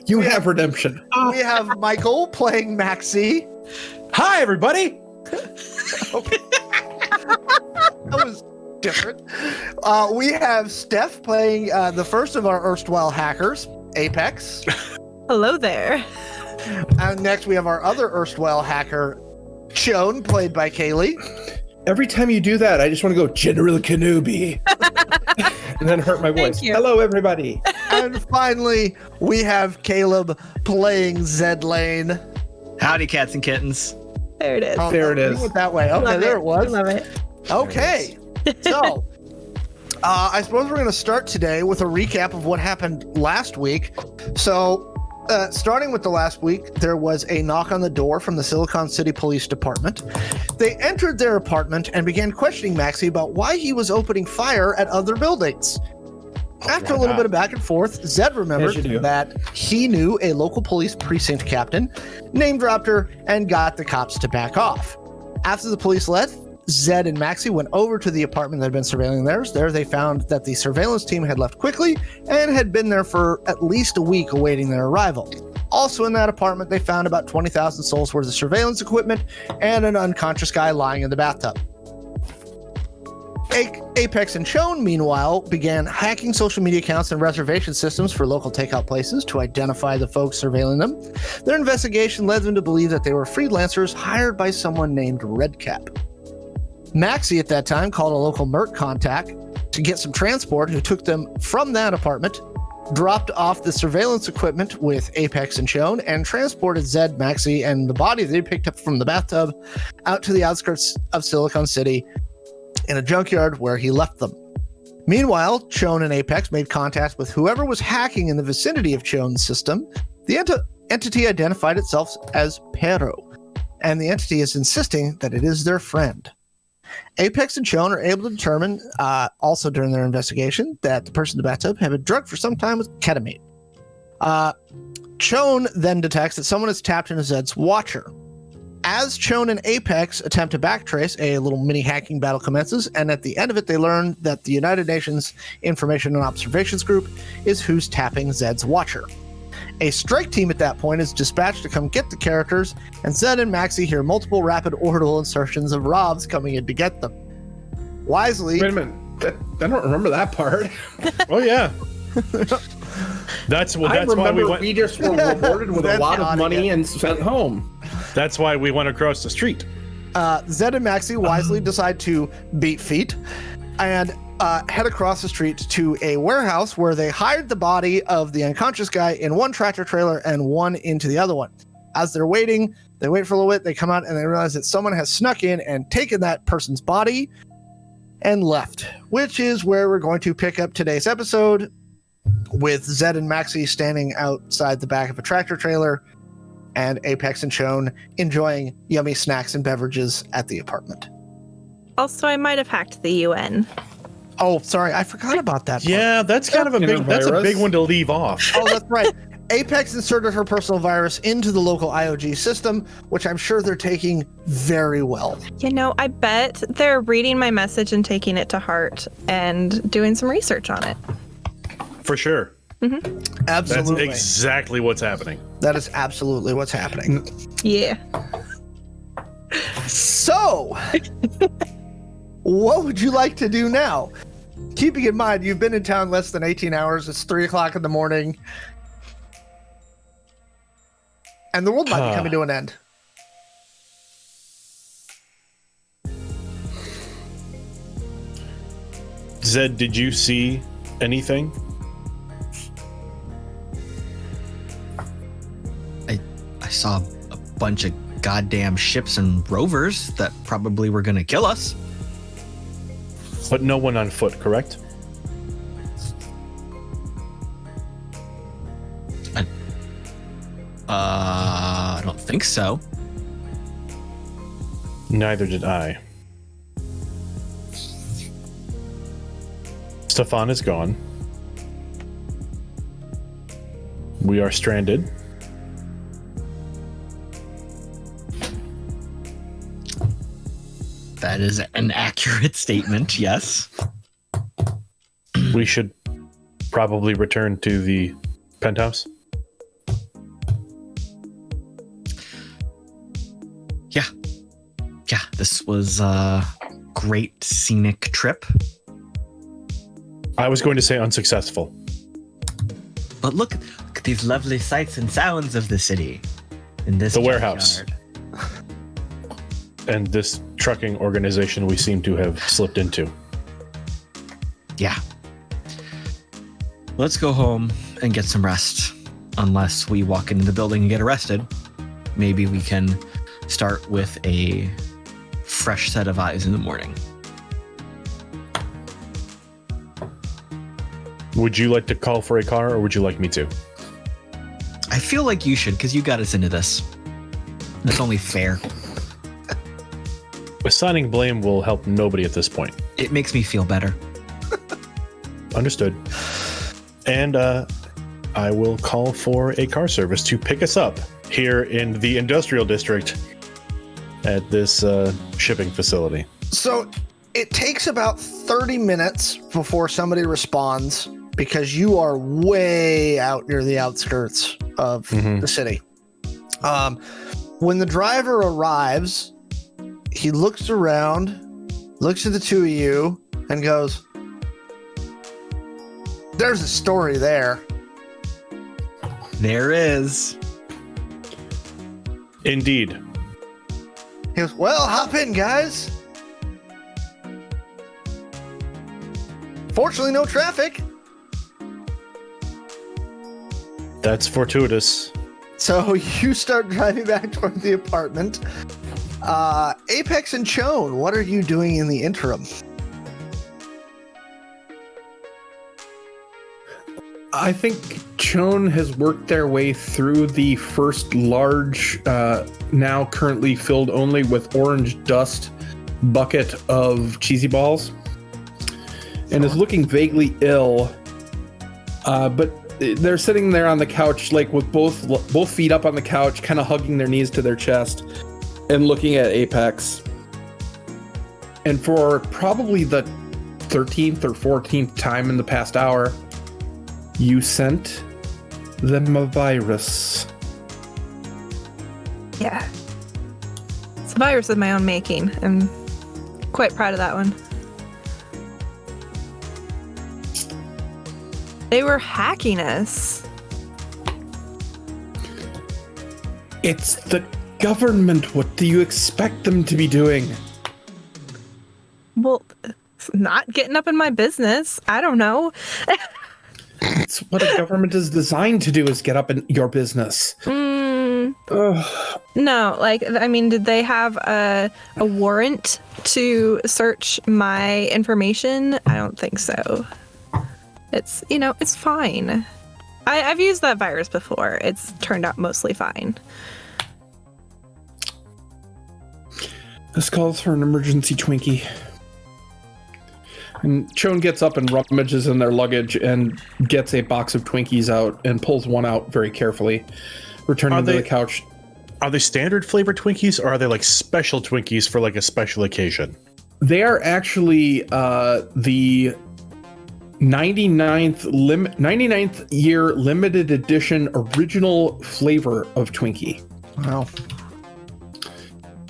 You have redemption. We have Michael playing Maxi. Hi, everybody. That was different. We have Steph playing the first of our erstwhile hackers, Apex. Hello there. And next we have our other erstwhile hacker, Shawn, played by Kaylee. Every time you do that, I just want to go General Kenobi and then hurt my voice. you. Hello, everybody. And finally, we have Caleb playing Zed Lane. Howdy, cats and kittens. There it is. Oh, There it you is. went that way. Okay, Love there it was. I love it. Okay. So, I suppose we're going to start today with a recap of what happened last week. So, starting with the last week, there was a knock on the door from the Silicon City Police Department. They entered their apartment and began questioning Maxi about why he was opening fire at other buildings. After a little bit of back and forth, Zed remembered As you do. that he knew a local police precinct captain, name dropped her, and got the cops to back off. After the police left, Zed and Maxi went over to the apartment that had been surveilling theirs. There they found that the surveillance team had left quickly and had been there for at least a week awaiting their arrival. Also in that apartment, they found about 20,000 souls worth of surveillance equipment and an unconscious guy lying in the bathtub. Apex and Shawn, meanwhile, began hacking social media accounts and reservation systems for local takeout places to identify the folks surveilling them. Their investigation led them to believe that they were freelancers hired by someone named Redcap. Maxi at that time called a local Merc contact to get some transport who took them from that apartment, dropped off the surveillance equipment with Apex and Shawn, and transported Zed, Maxi, and the body they picked up from the bathtub out to the outskirts of Silicon City in a junkyard where he left them. Meanwhile, Shawn and Apex made contact with whoever was hacking in the vicinity of Shawn's system. The entity identified itself as Pero, and the entity is insisting that it is their friend. Apex and Shawn are able to determine, also during their investigation, that the person in the bathtub had been drugged for some time with ketamine. Shawn then detects that someone has tapped into Zed's watcher. As Shawn and Apex attempt to backtrace, a little mini hacking battle commences, and at the end of it, they learn that the United Nations Information and Observations Group is who's tapping Zed's watcher. A strike team at that point is dispatched to come get the characters, and Zed and Maxi hear multiple rapid orbital insertions of Robs coming in to get them. Wisely, Wait a minute. I don't remember that part. Oh yeah. That's why we went. We just were rewarded with a That's lot not of money it. and sent home. That's why we went across the street. Zed and Maxi wisely decide to beat feet and head across the street to a warehouse where they hired the body of the unconscious guy in one tractor trailer and one into the other one. As they're waiting, they wait for a little bit, they come out and they realize that someone has snuck in and taken that person's body and left, which is where we're going to pick up today's episode with Zed and Maxi standing outside the back of a tractor trailer and Apex and Shawn enjoying yummy snacks and beverages at the apartment. Also, I might have hacked the UN. Oh, sorry, I forgot about that part. Yeah, that's kind of a big. That's a big one to leave off. Oh, that's right. Apex inserted her personal virus into the local IOG system, which I'm sure they're taking very well. You know, I bet they're reading my message and taking it to heart and doing some research on it. For sure. Mm-hmm. That's Absolutely. exactly what's happening. That is absolutely what's happening. Yeah. So, what would you like to do now? Keeping in mind, you've been in town less than 18 hours. It's 3 o'clock in the morning. And the world might be coming to an end. Zed, did you see anything? I saw a bunch of goddamn ships and rovers that probably were gonna kill us. But no one on foot, correct? I don't think so. Neither did I. Stefan is gone. We are stranded. That is an accurate statement, yes. We should probably return to the penthouse? Yeah, this was a great scenic trip. I was going to say unsuccessful. But look at these lovely sights and sounds of the city. In this The warehouse. junkyard. And this trucking organization we seem to have slipped into. Yeah. Let's go home and get some rest. Unless we walk into the building and get arrested. Maybe we can start with a fresh set of eyes in the morning. Would you like to call for a car, or would you like me to? I feel like you should, because you got us into this. That's only fair. Assigning blame will help nobody at this point. It makes me feel better. Understood. And I will call for a car service to pick us up here in the industrial district at this shipping facility. So it takes about 30 minutes before somebody responds because you are way out near the outskirts of the city. When the driver arrives, he looks around, looks at the two of you, and goes, "There's a story there." There is. Indeed. He goes, "Well, hop in, guys. Fortunately, no traffic." That's fortuitous. So you start driving back toward the apartment. Apex and Chone, what are you doing in the interim? I think Chone has worked their way through the first large, now currently filled only with orange dust bucket of cheesy balls, and is looking vaguely ill. But they're sitting there on the couch, like with both feet up on the couch, kind of hugging their knees to their chest and looking at Apex. And for probably the 13th or 14th time in the past hour, you sent them a virus. Yeah. It's a virus of my own making. I'm quite proud of that one. They were hacking us. It's the government. What do you expect them to be doing? Well, not getting up in my business. I don't know. It's what a government is designed to do, is get up in your business. No, like, I mean, did they have a warrant to search my information? I don't think so. It's, it's fine. I've used that virus before. It's turned out mostly fine. This calls for an emergency Twinkie. And Chone gets up and rummages in their luggage and gets a box of Twinkies out and pulls one out very carefully, returning to the couch. Are they standard flavor Twinkies, or are they like special Twinkies for like a special occasion? They are actually the 99th year limited edition original flavor of Twinkie. Wow.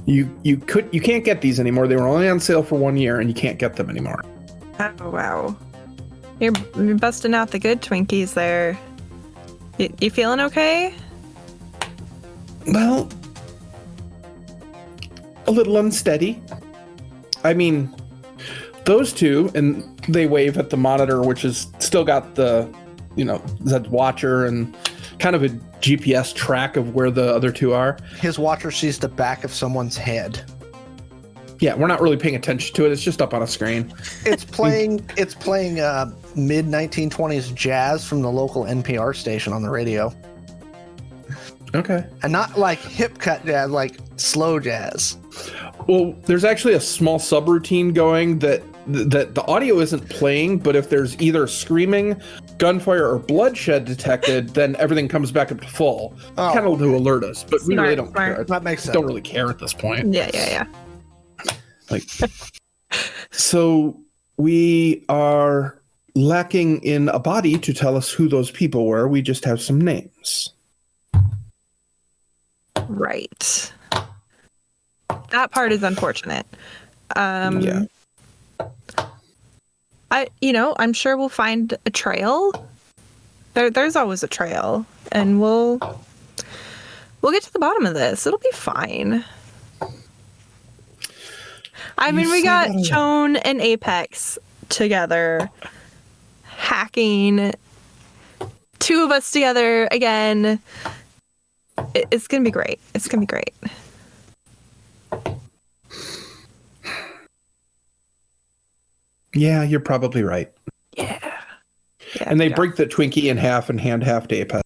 You can't get these anymore. They were only on sale for 1 year, and you can't get them anymore. Oh, wow. You're busting out the good Twinkies there. You feeling okay? Well, a little unsteady. I mean, those two, and they wave at the monitor, which is still got the, Zed's watcher and kind of a GPS track of where the other two are. His watcher sees the back of someone's head. Yeah, we're not really paying attention to it. It's just up on a screen. It's playing mid 1920s jazz from the local NPR station on the radio. Okay. And not like hip cut jazz, like slow jazz. Well, there's actually a small subroutine going that the audio isn't playing, but if there's either screaming, gunfire, or bloodshed detected, then everything comes back up to full. Oh. Kind of to alert us, but we really don't Smart. care. That makes sense. Don't really care at this point. Yeah. Like, so we are lacking in a body to tell us who those people were. We just have some names. Right. That part is unfortunate. Yeah. I'm sure we'll find a trail. There's always a trail, and we'll get to the bottom of this. It'll be fine. I mean, we got Shawn and Apex together, hacking. 2 of us together again. It's gonna be great. It's gonna be great. Yeah, you're probably right. Yeah. And they break the Twinkie in half and hand half to Apex.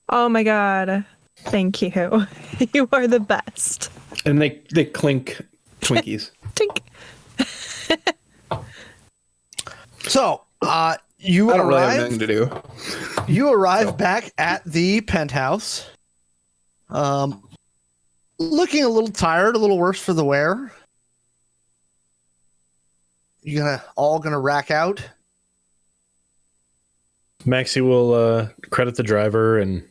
Oh my god. Thank you. You are the best. And they clink Twinkies. Tink. So, you I don't really have arrive. anything to do. You arrive back at the penthouse. Looking a little tired, a little worse for the wear. You all gonna rack out? Maxi will credit the driver and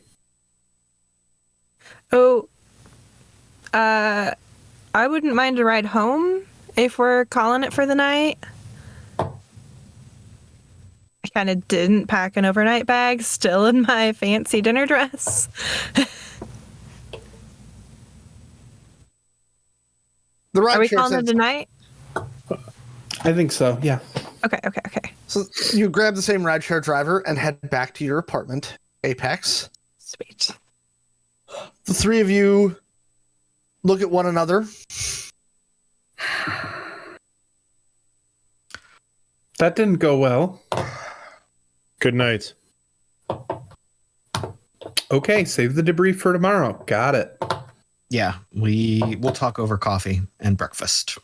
I wouldn't mind a ride home if we're calling it for the night. I kind of didn't pack an overnight bag, still in my fancy dinner dress. Are we calling it tonight? I think so, yeah. Okay. So you grab the same rideshare driver and head back to your apartment, Apex. Sweet. The 3 of you look at one another. That didn't go well. good night. Okay, save the debris for tomorrow. Got it. Yeah, we'll talk over coffee and breakfast.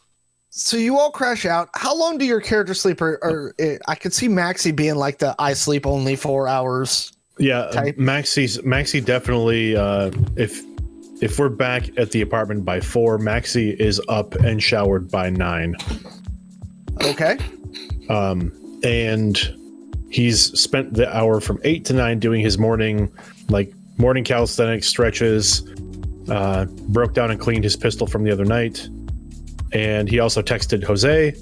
So you all crash out. How long do your characters sleep? Or I could see Maxi being like the I sleep only 4 hours. Yeah, type. Maxi definitely. If we're back at the apartment by 4, Maxi is up and showered by 9. Okay. And he's spent the hour from 8 to 9 doing his morning calisthenics stretches. Broke down and cleaned his pistol from the other night. And he also texted Jose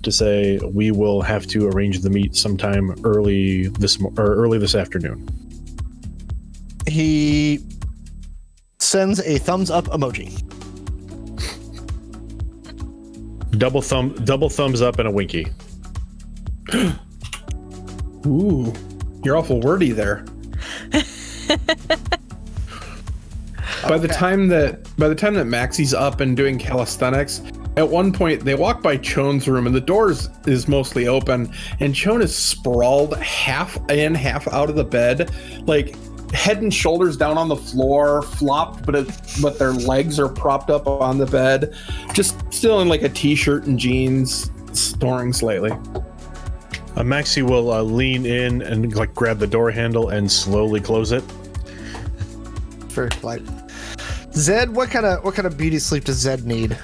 to say we will have to arrange the meet sometime early this afternoon. He sends a thumbs up emoji. Double thumbs up and a winky. Ooh, you're awful wordy there. By the time that Maxi's up and doing calisthenics, at one point they walk by Chon's room and the door is mostly open, and Chon is sprawled half in, half out of the bed, like head and shoulders down on the floor, flopped, but their legs are propped up on the bed, just still in like a t-shirt and jeans, snoring slightly. Maxi will lean in and grab the door handle and slowly close it. Very polite. Zed, what kind of beauty sleep does Zed need?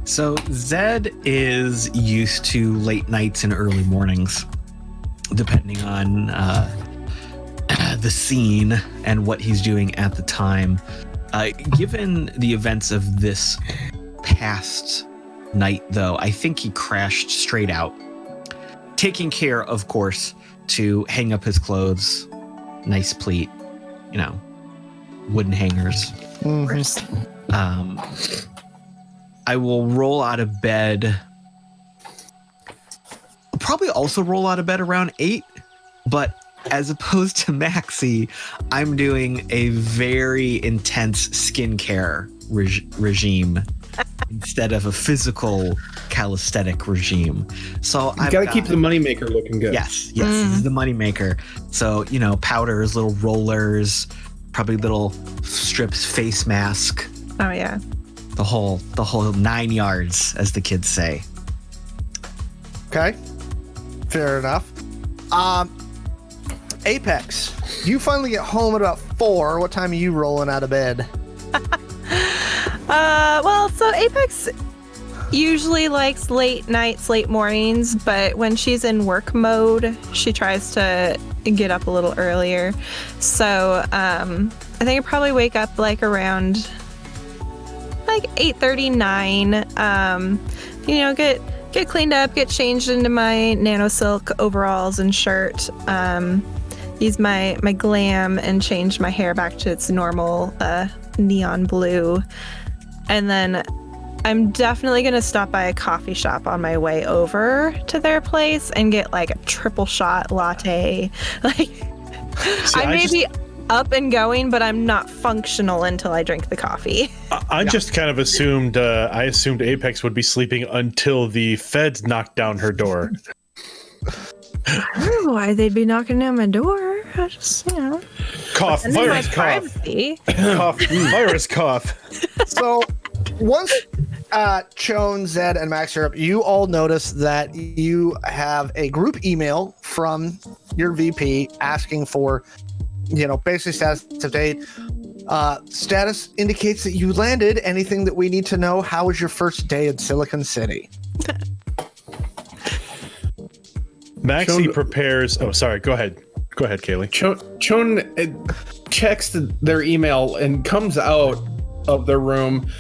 So Zed is used to late nights and early mornings, depending on the scene and what he's doing at the time. Given the events of this past night, though, I think he crashed straight out, taking care, of course, to hang up his clothes, nice pleat, wooden hangers. Mm-hmm. I will roll out of bed. I'll probably also roll out of bed around 8, but as opposed to Maxi, I'm doing a very intense skincare regime instead of a physical calisthenic regime. So I've got to keep the moneymaker looking good. Yes, this is the moneymaker. So, powders, little rollers, probably little strips, face mask. Oh yeah. The whole 9 yards, as the kids say. Okay. Fair enough. Apex, you finally get home at about 4. What time are you rolling out of bed? Well, so Apex, usually likes late nights, late mornings, but when she's in work mode, she tries to get up a little earlier. So I think I probably wake up like around like 8:30, 9. Get cleaned up, get changed into my nano silk overalls and shirt. Use my glam and change my hair back to its normal neon blue. And then I'm definitely going to stop by a coffee shop on my way over to their place and get like a triple shot latte. Like, I may be up and going, but I'm not functional until I drink the coffee. I just kind of assumed, I assumed Apex would be sleeping until the feds knocked down her door. I don't know why they'd be knocking down my door. I just, Cough, virus cough. Cough, virus cough. So once Chone, Zed, and Max are up, you all notice that you have a group email from your VP asking for, basic status update. Status indicates that you landed. Anything that we need to know? How was your first day in Silicon City? Maxi prepares. Oh, sorry. Go ahead. Go ahead, Kaylee. Chone checks their email and comes out of their room,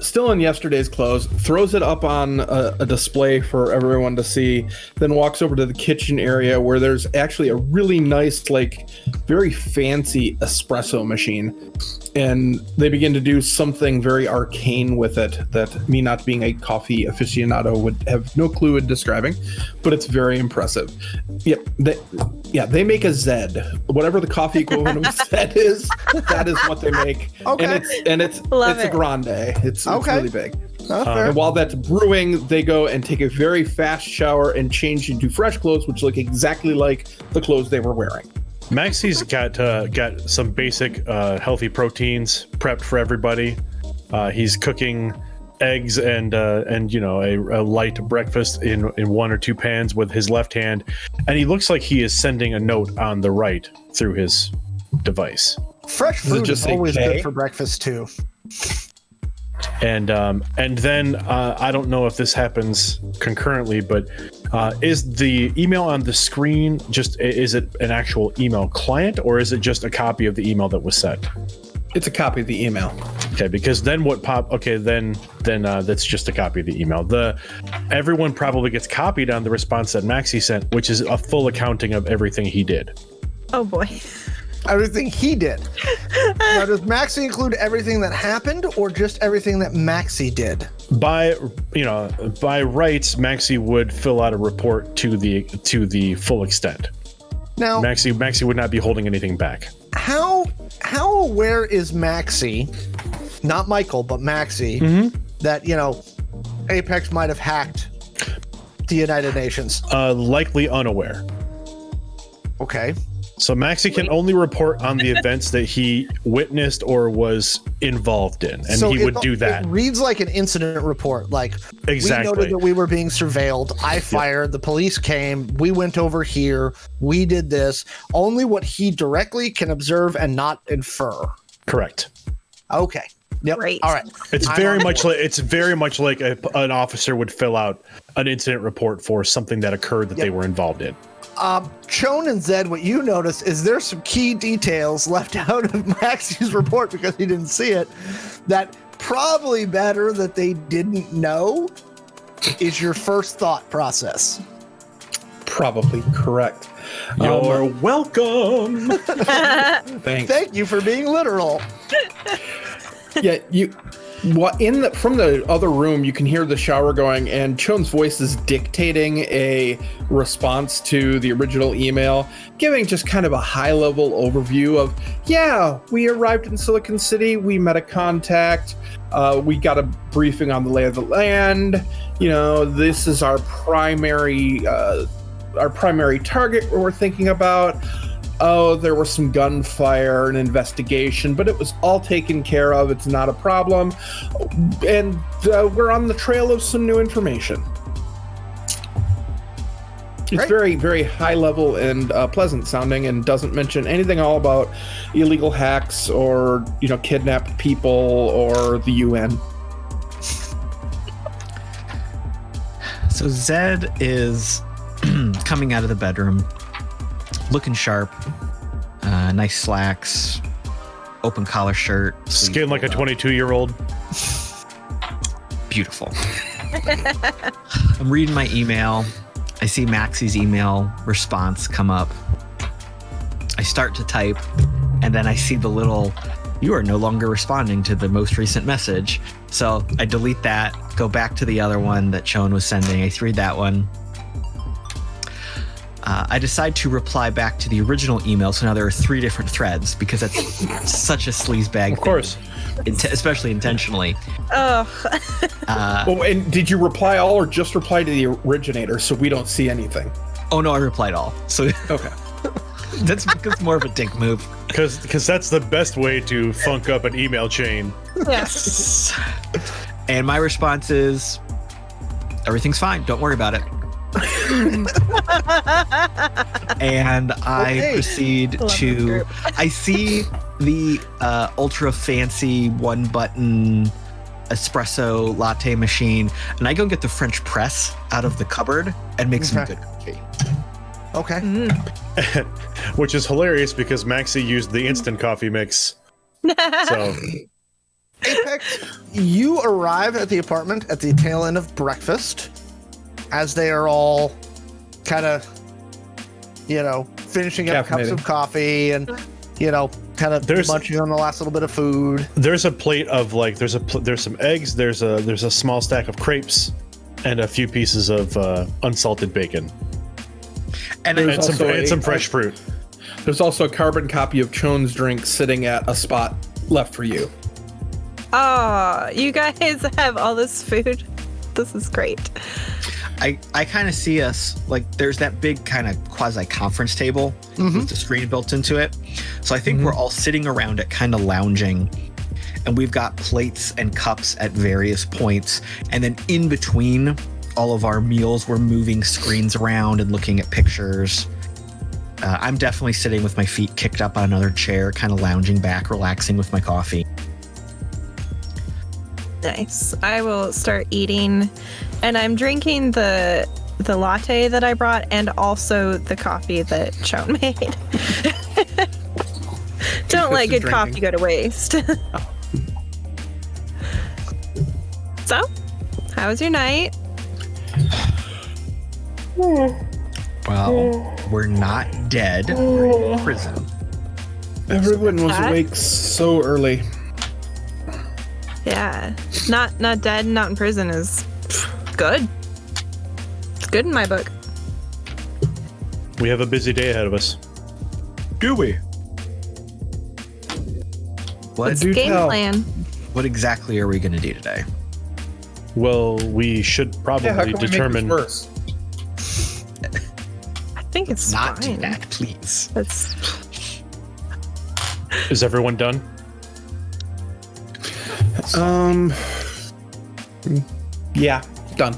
still in yesterday's clothes, throws it up on a display for everyone to see, then walks over to the kitchen area where there's actually a really nice, like, very fancy espresso machine. And they begin to do something very arcane with it that me, not being a coffee aficionado, would have no clue in describing, but it's very impressive. Yep. They make a Zed. Whatever the coffee equivalent of Zed is, that is what they make. Okay. And it's a grande. It's really big. And while that's brewing, they go and take a very fast shower and change into fresh clothes, which look exactly like the clothes they were wearing. Maxi's got some basic healthy proteins prepped for everybody. He's cooking eggs and a light breakfast in 1 or 2 pans with his left hand, and he looks like he is sending a note on the right through his device. Fresh food is always good for breakfast too. And then I don't know if this happens concurrently, but is the email on the screen is it an actual email client, or is it just a copy of the email that was sent? It's a copy of the email. Okay, because then then that's just a copy of the email. Everyone probably gets copied on the response that Maxi sent, which is a full accounting of everything he did. Oh boy. Everything he did. Now, does Maxi include everything that happened, or just everything that Maxi did? By rights, Maxi would fill out a report to the full extent. Now, Maxi would not be holding anything back. How aware is Maxi, not Michael, but Maxi, that Apex might have hacked the United Nations? Likely unaware. Okay. So Maxi can only report on the events that he witnessed or was involved in, and so he would do that. It reads like an incident report. Like, exactly. We noted that we were being surveilled. I fired. The police came. We went over here. We did this. Only what he directly can observe and not infer. Correct. Okay. Yep. Great. All right. It's very much like an officer would fill out an incident report for something that occurred that they were involved in. Chone and Zed, what you notice is there's some key details left out of Maxi's report because he didn't see it that probably better that they didn't know is your first thought process. Probably correct. You're welcome. Thanks. Thank you for being literal. Yeah, from the other room, you can hear the shower going, and Chone's voice is dictating a response to the original email, giving just kind of a high-level overview of, we arrived in Silicon City, we met a contact, we got a briefing on the lay of the land, this is our primary target we're thinking about. Oh, there was some gunfire and investigation, but it was all taken care of. It's not a problem. And we're on the trail of some new information. It's very, very high level and pleasant sounding, and doesn't mention anything all about illegal hacks or, kidnapped people or the UN. So Zed is coming out of the bedroom, looking sharp, nice slacks, open collar shirt. Skin like a 22-year-old. Beautiful. I'm reading my email. I see Maxi's email response come up. I start to type, and then I see the little, "You are no longer responding to the most recent message." So I delete that, go back to the other one that Shawn was sending. I read that one. I decide to reply back to the original email. So now there are 3 different threads because that's such a sleazebag. Of course. Especially intentionally. Oh. Well, and did you reply all or just reply to the originator so we don't see anything? Oh no, I replied all. So Okay. that's more of a dick move. Because that's the best way to funk up an email chain. Yes. And my response is, everything's fine. Don't worry about it. And I proceed to, I see the ultra fancy 1-button espresso latte machine, and I go get the French press out of the cupboard and make some good coffee. Okay. Which is hilarious because Maxi used the instant coffee mix. So Apex, you arrive at the apartment at the tail end of breakfast as they are all kind of, finishing up cups of coffee and, kind of munching on the last little bit of food. There's a plate of there's some eggs, there's a small stack of crepes, and a few pieces of unsalted bacon. And some fresh fruit. There's also a carbon copy of Chon's drink sitting at a spot left for you. Oh, you guys have all this food. This is great. I kind of see us, like, there's that big kind of quasi-conference table with the screen built into it. So I think we're all sitting around it, kind of lounging. And we've got plates and cups at various points. And then in between all of our meals, we're moving screens around and looking at pictures. I'm definitely sitting with my feet kicked up on another chair, kind of lounging back, relaxing with my coffee. Nice. I will start eating, and I'm drinking the latte that I brought and also the coffee that Shawn made. Don't let good coffee go to waste. So, how was your night? Well, we're not dead. We're in prison. Everyone was awake so early. Yeah, not dead, not in prison is good. It's good in my book. We have a busy day ahead of us. Do we? What's the game plan? What exactly are we going to do today? Well, we should probably determine. I think it's not fine. Do that, please. Is everyone done? Yeah, done.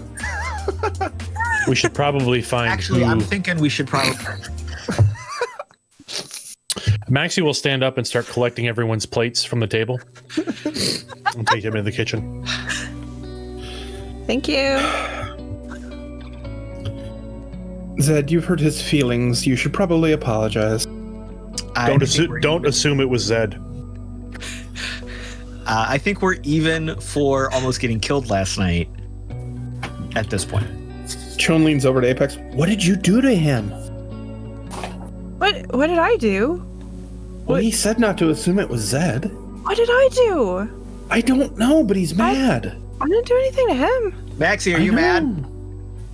We should probably find. Actually, I'm thinking we should probably. Maxi will stand up and start collecting everyone's plates from the table and take them into the kitchen. Thank you. Zed, you've hurt his feelings. You should probably apologize. Don't assume it was Zed. I think we're even for almost getting killed last night. At this point, Shawn leans over to Apex. What did you do to him? What did I do? Well, he said not to assume it was Zed. What did I do? I don't know, but he's mad. I didn't do anything to him. Maxi, are you mad?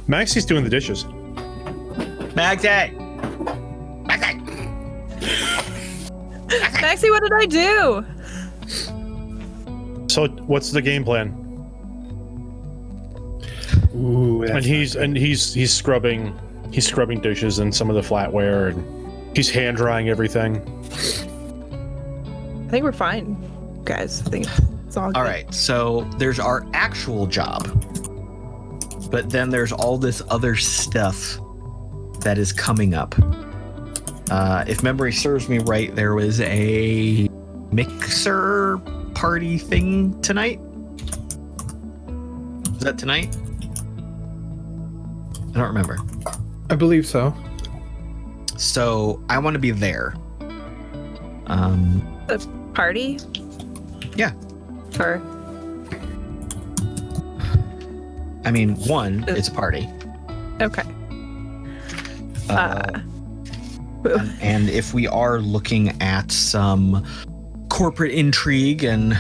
Maxi's doing the dishes. Maxi! Maxi, what did I do? So, what's the game plan? Ooh, And he's scrubbing dishes and some of the flatware, and he's hand drying everything. I think we're fine, guys. I think it's all good. All right, so there's our actual job, but then there's all this other stuff that is coming up. If memory serves me right, there was a mixer party thing tonight. Is that tonight? I don't remember. I believe so. So I want to be there. The party? Yeah. Or I mean, one, it's a party. okay. And if we are looking at some corporate intrigue and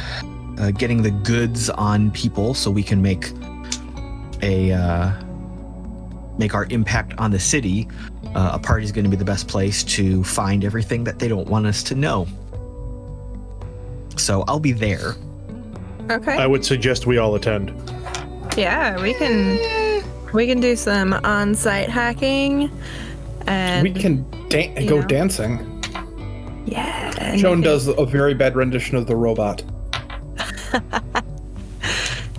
getting the goods on people so we can make our impact on the city, a party is going to be the best place to find everything that they don't want us to know. So I'll be there. Okay. I would suggest we all attend. Yeah, we can do some on-site hacking, and We can go know. dancing. Yeah. and Shawn we can- does a very bad rendition of the robot.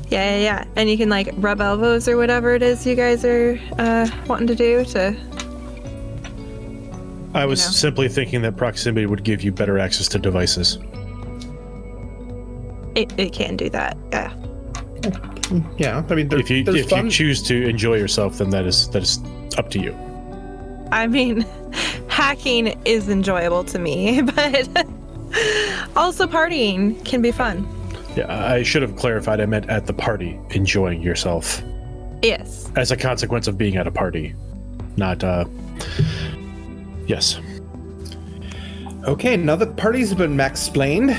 Yeah. And you can like rub elbows or whatever it is you guys are wanting to do to. I was know. simply thinking that proximity would give you better access to devices. It can do that. Yeah. Yeah, I mean, If you there's fun. choose to enjoy yourself, then that is up to you. I mean, hacking is enjoyable to me, but also partying can be fun. Yeah, I should have clarified. I meant at the party, enjoying yourself Yes. as a consequence of being at a party, not. Yes. Okay, now that party's been max-plained,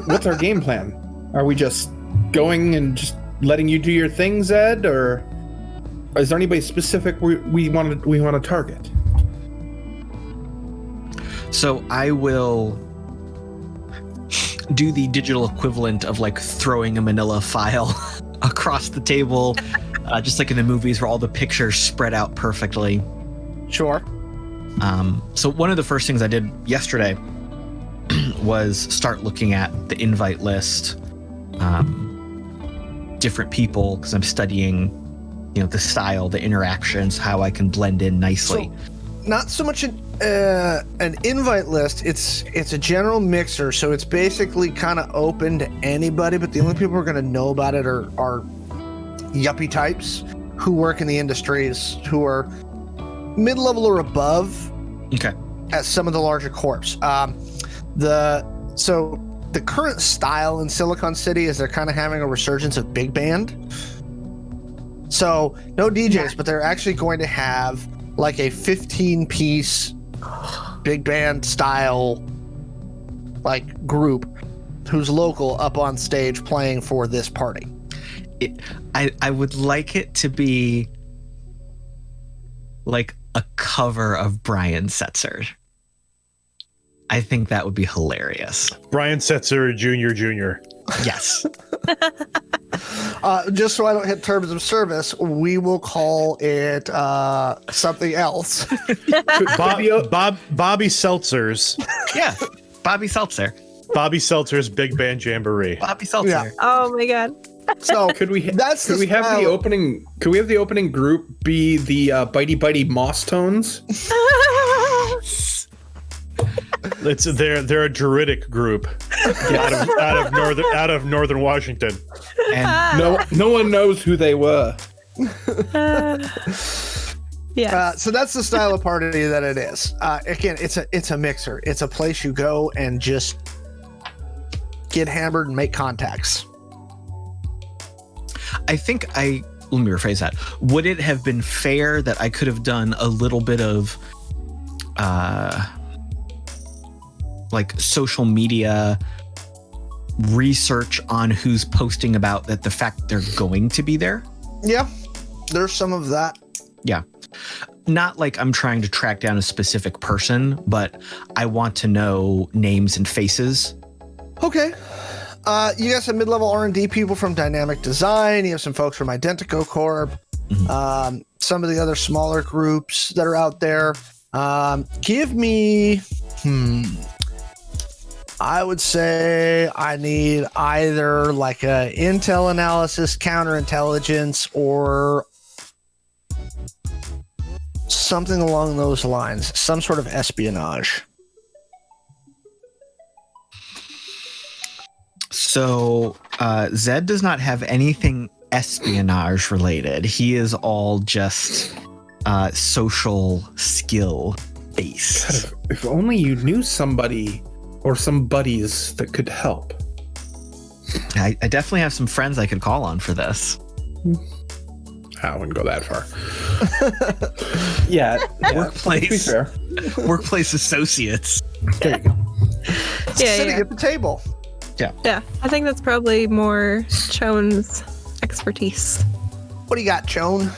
what's our game plan? Are we just going and just letting you do your thing, Zed, or is there anybody specific we want to target? So I will do the digital equivalent of like throwing a manila file across the table, just like in the movies where all the pictures spread out perfectly. Sure. So one of the first things I did yesterday was start looking at the invite list, different people, because I'm studying, the style, the interactions, how I can blend in nicely. So, not so much an invite list. It's a general mixer, so it's basically kind of open to anybody. But the only people who are going to know about it are yuppie types who work in the industries, who are mid-level or above Okay. at some of the larger corps. The current style in Silicon City is they're kind of having a resurgence of big band. So no DJs, but they're actually going to have like a 15-piece big band style like group who's local up on stage playing for this party. I would like it to be like a cover of Brian Setzer. I think that would be hilarious. Brian Setzer, Jr. Yes. Just so I don't hit terms of service, we will call it something else. Bobby Seltzer's. Yeah. Bobby Seltzer. Bobby Seltzer's Big Band Jamboree. Bobby Seltzer. Yeah. Oh my god. So Could we have style. the opening group be the Bitey Bitey Moss Tones? They're a druidic group out of northern Washington. And No one knows who they were. Yeah. So that's the style of party that it is. Again, it's a mixer. It's a place you go and just get hammered and make contacts. I think let me rephrase that. Would it have been fair that I could have done a little bit of like social media research on who's posting about that, the fact they're going to be there? Yeah, there's some of that. Yeah. Not like I'm trying to track down a specific person, but I want to know names and faces. Okay. You got some mid-level R&D people from Dynamic Design. You have some folks from Identico Corp. Mm-hmm. Some of the other smaller groups that are out there. Give me... I would say I need either like a intel analysis, counterintelligence, or something along those lines. Some sort of espionage. So Zed does not have anything espionage related. He is all just social skill base. God, if only you knew somebody or some buddies that could help. I definitely have some friends I could call on for this. I wouldn't go that far. yeah, Workplace. To be fair. Workplace associates. There you go. Sitting Yeah. at the table. Yeah, I think that's probably more Chon's expertise. What do you got, Chon?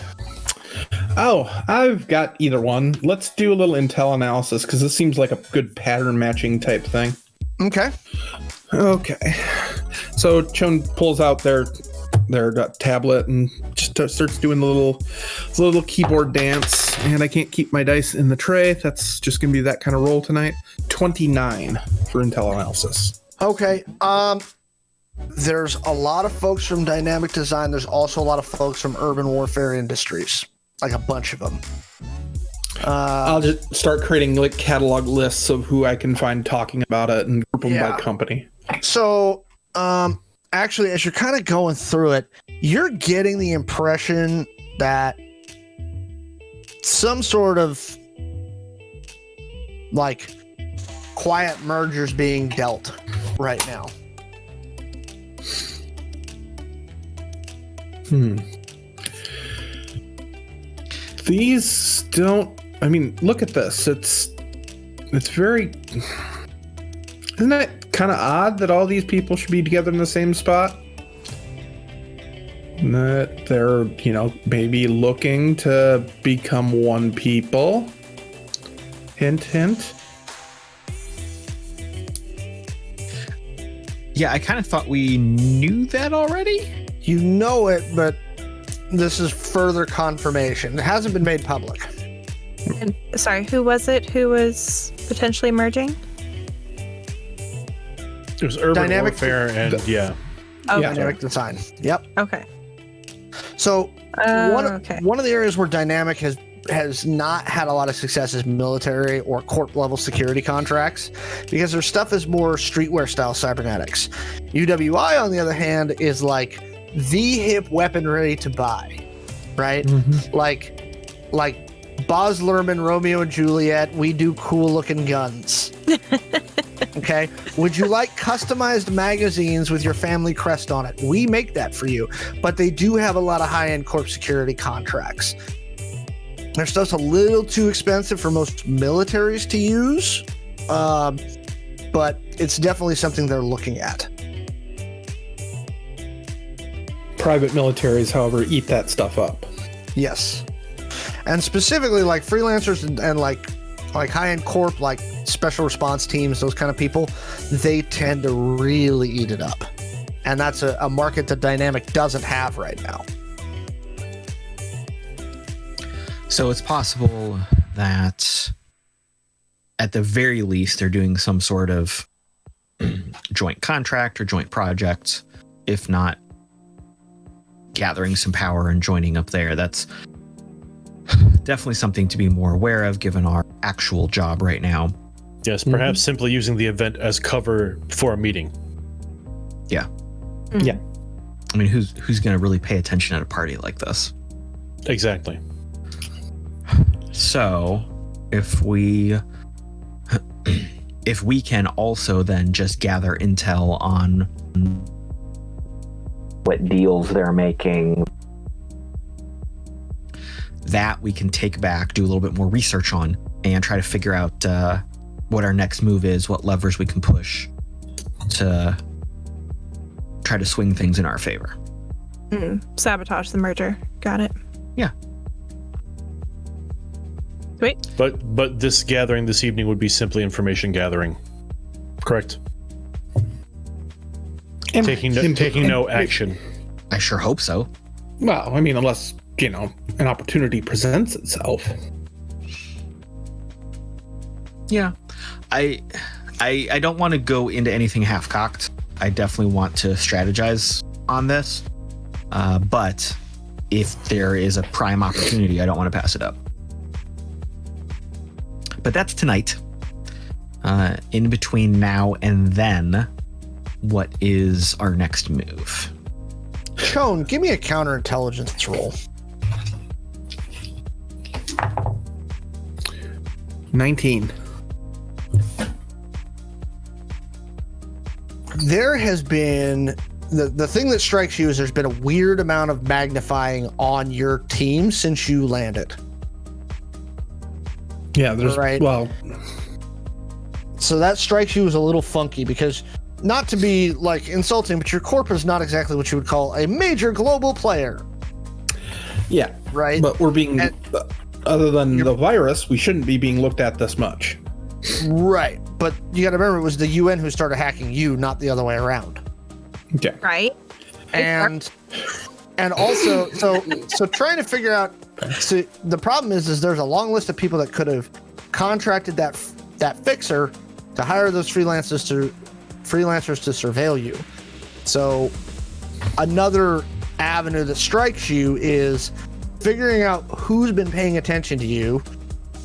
Oh, I've got either one. Let's do a little intel analysis because this seems like a good pattern matching type thing. Okay. Okay. So Chon pulls out their tablet and just starts doing the little keyboard dance. And I can't keep my dice in the tray. That's just gonna be that kind of roll tonight. 29 for intel analysis. Okay. There's a lot of folks from Dynamic Design. There's also a lot of folks from Urban Warfare Industries, like a bunch of them. I'll just start creating like catalog lists of who I can find talking about it and group them Yeah. by company. So, actually, as you're kind of going through it, you're getting the impression that some sort of like quiet mergers being dealt right now. These don't. I mean, look at this. It's very. Isn't it kind of odd that all these people should be together in the same spot? That they're, maybe looking to become one people. Hint, hint. Yeah, I kind of thought we knew that already. You know it, but this is further confirmation. It hasn't been made public. And sorry, who was it who was potentially merging? It was Urban Dynamic- Warfare and Okay. Yeah. Dynamic Design. Yep. Okay. So Okay. one of the areas where Dynamic has not had a lot of success is military or corp level security contracts, because their stuff is more streetwear style cybernetics. UWI, on the other hand, is like the hip weapon ready to buy, right? Like Baz Luhrmann, Romeo and Juliet, we do cool looking guns. Okay. Would you like customized magazines with your family crest on it? We make that for you, but they do have a lot of high-end corp security contracts. Their stuff's a little too expensive for most militaries to use, but it's definitely something they're looking at. Private militaries, however, eat that stuff up. Yes. And specifically like freelancers and like high-end corp, like special response teams, those kind of people, they tend to really eat it up. And that's a market that Dynamic doesn't have right now. So it's possible that at the very least they're doing some sort of joint contract or joint project, if not gathering some power and joining up there. That's definitely something to be more aware of given our actual job right now. yes, perhaps simply using the event as cover for a meeting. Yeah. Yeah. I mean, who's going to really pay attention at a party like this? Exactly. So if we can also then just gather intel on what deals they're making. that, we can take back, do a little bit more research on, and try to figure out what our next move is, what levers we can push to try to swing things in our favor. Sabotage the merger. Got it. Yeah. Sweet. But this gathering this evening would be simply information gathering. Correct. Taking no action. I sure hope so. Well, I mean, unless, an opportunity presents itself. Yeah. I don't want to go into anything half-cocked. I definitely want to strategize on this. But if there is a prime opportunity, I don't want to pass it up. But that's tonight. In between now and then, what is our next move? Shawn, give me a counterintelligence roll. 19. There has been the thing that strikes you is there's been a weird amount of magnifying on your team since you landed. Yeah, there's Right. well, So that strikes you as a little funky because, not to be like insulting, but your corp is not exactly what you would call a major global player, yeah, right? but we're being And- other than the virus, we shouldn't be being looked at this much. Right. But you got to remember, it was the UN who started hacking you, not the other way around. Okay. Right? And also, so trying to figure out. So the problem is there's a long list of people that could have contracted that fixer to hire those freelancers to surveil you. So another avenue that strikes you is figuring out who's been paying attention to you,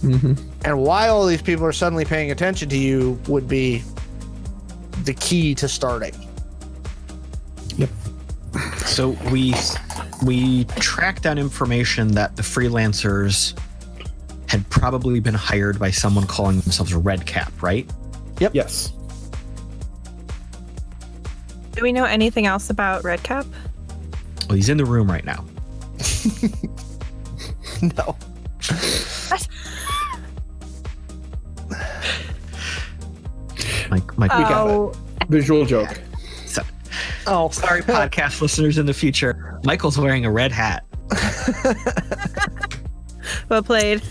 and why all these people are suddenly paying attention to you would be the key to starting. Yep. So we tracked down information that the freelancers had probably been hired by someone calling themselves a Redcap, right? Yes. Do we know anything else about Redcap? Well, he's in the room right now. No. What? Mike, Oh, Visual joke. Oh, sorry, podcast listeners in the future. Michael's wearing a red hat. well played.